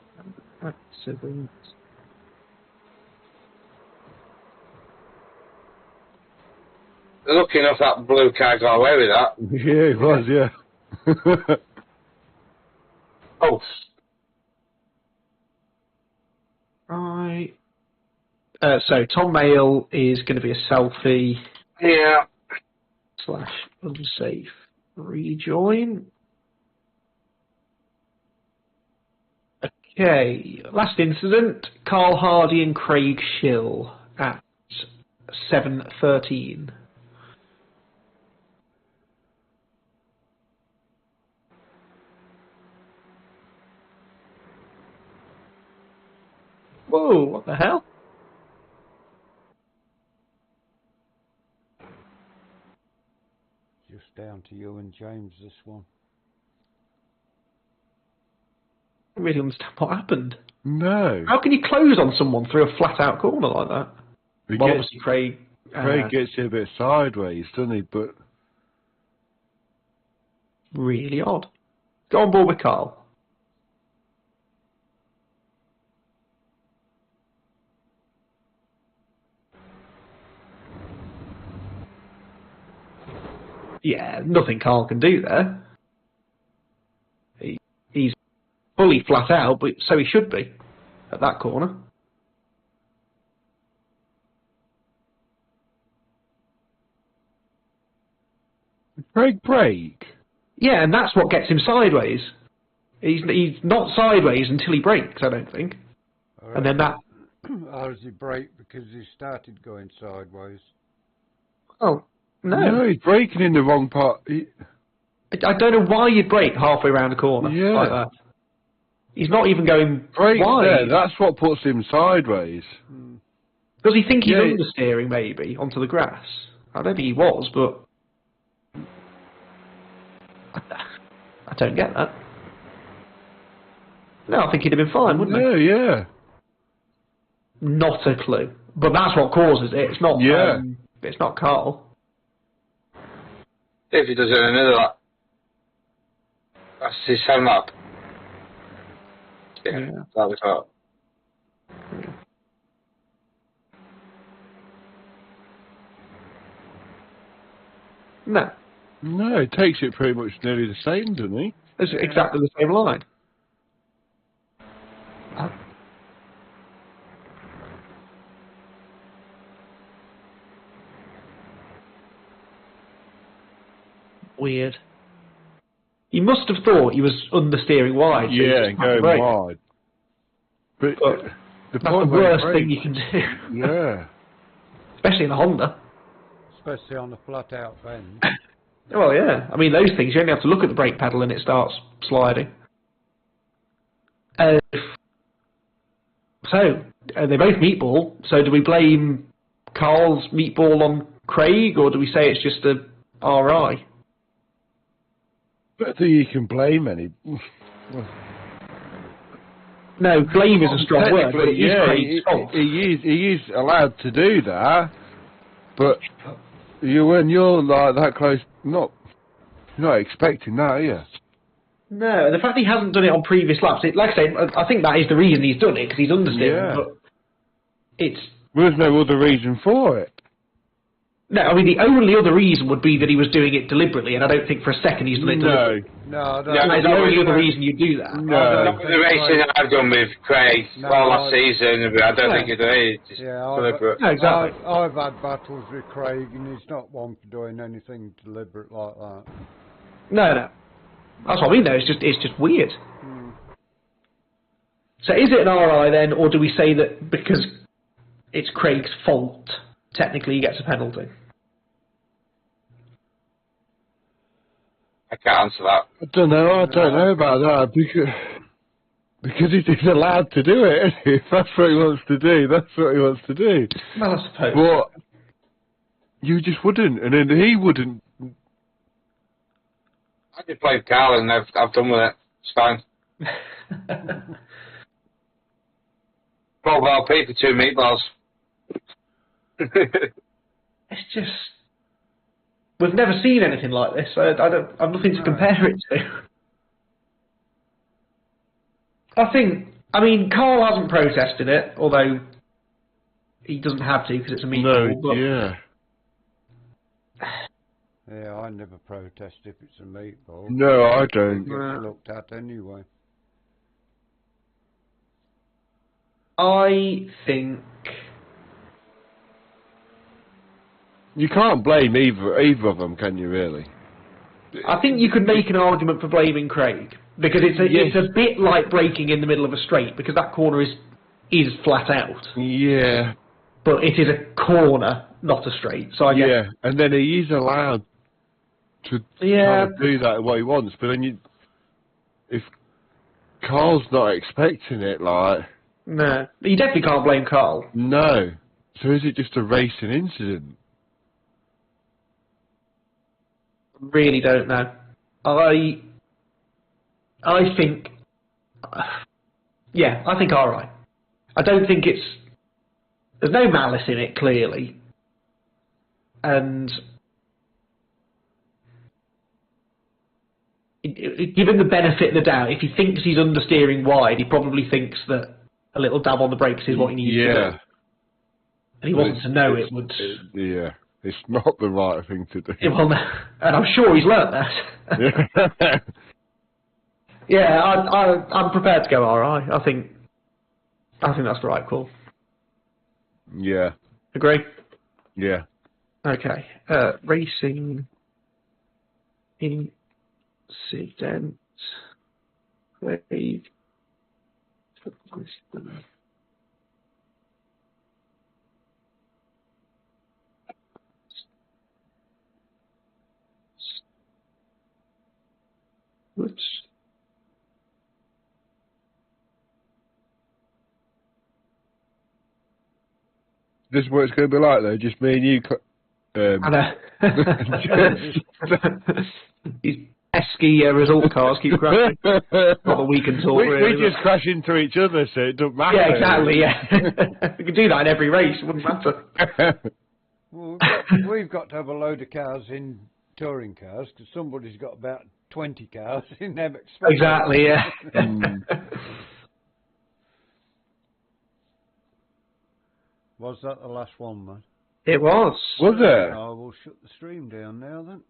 accidents. Lucky enough that blue car got away with that. Yeah, it was, yeah. Oh. Right. So Tom Mail is going to be a selfie Yeah. / unsafe rejoin. Okay. Last incident: Carl Hardy and Craig Schill at 7:13. Whoa! What the hell? Just down to you and James, this one. I don't really understand what happened. No. How can you close on someone through a flat-out corner like that? Well, obviously Craig. Craig gets it a bit sideways, doesn't he? But Really odd. Go on board with Carl. Yeah, nothing Carl can do there. He's fully flat out, but so he should be at that corner. Craig brake. Yeah, and that's what gets him sideways. He's not sideways until he breaks, I don't think. And then that. How does he brake? Because he started going sideways. Oh, no. No, he's braking in the wrong part. I don't know why you'd brake halfway around a corner like that. He's not even going wide. There, that's what puts him sideways. Does he think he's understeering, maybe, onto the grass? I don't think he was, but I don't get that. No, I think he'd have been fine, wouldn't he? Yeah. Not a clue. But that's what causes it. It's not. It's not Carl. If he does it in another lap. That's his home lap. Yeah, that was hot. No. No, he takes it pretty much nearly the same, doesn't he? It's exactly the same line. Weird. He must have thought he was understeering wide. Yeah, going wide. But that's the worst thing you can do. Yeah. Especially in a Honda. Especially on a flat out bend. Well, yeah. I mean, those things, you only have to look at the brake pedal and it starts sliding. So, they both meatball. So do we blame Carl's meatball on Craig, or do we say it's just a RI? I don't think you can blame any. No, blame is a strong word, but it is Craig's fault. He is allowed to do that, but when you're like that close, you're not expecting that, are you? No, the fact he hasn't done it on previous laps, like I say, I think that is the reason he's done it, because he's understeering, but it's... There's no other reason for it. No, I mean, the only other reason would be that he was doing it deliberately, and I don't think for a second he's done it deliberately. No, that's the only other reason you do that. No. Not the racing I've done with Craig last season, I don't think it's just deliberate. No, exactly. I've had battles with Craig, and he's not one for doing anything deliberate like that. No. That's what I mean, though. It's just weird. So is it an RI then, or do we say that because it's Craig's fault, technically he gets a penalty? I can't answer that. I don't know about that, because he's allowed to do it. If that's what he wants to do, that's what he wants to do. Well, I suppose. But you just wouldn't, and then he wouldn't. I just played Carl and I've done with it. It's fine. 12 LP for 2 meatballs. It's just... we've never seen anything like this. So I've nothing to compare it to. I mean, Carl hasn't protested it, although he doesn't have to because it's a meatball. No, but yeah. Yeah, I never protest if it's a meatball. No, I don't. It gets looked at anyway. I think You can't blame either of them, can you? Really? you could make an argument for blaming Craig because it's a bit like braking in the middle of a straight because that corner is flat out. Yeah. But it is a corner, not a straight. So I guess. Yeah, and then he is allowed to kind of do that what he wants, but then if Carl's not expecting it, like... No. You definitely can't blame Carl. No. So is it just a racing incident? Really don't know. I think... yeah, I think alright. I don't think it's... There's no malice in it, clearly. And... given the benefit of the doubt, if he thinks he's understeering wide, he probably thinks that a little dab on the brakes is what he needs to do. And he wasn't to know it would... Yeah, it's not the right thing to do. Well, and I'm sure he's learnt that. Yeah, I'm prepared to go alright. I think that's the right call. Yeah. Agree? Yeah. Okay. Racing incident. Craig. Which? This is what it's going to be like, though. Just me and you. I know. These pesky result cars keep crashing. Not that we can talk, really. We just crash into each other, so it doesn't matter. Yeah, exactly, yeah. We could do that in every race, it wouldn't matter. Well, we've got to have a load of cars in touring cars, because somebody's got about 20 cars in them. Exactly, yeah. Was that the last one, man? It was. Was it? Oh, we'll shut the stream down now, then.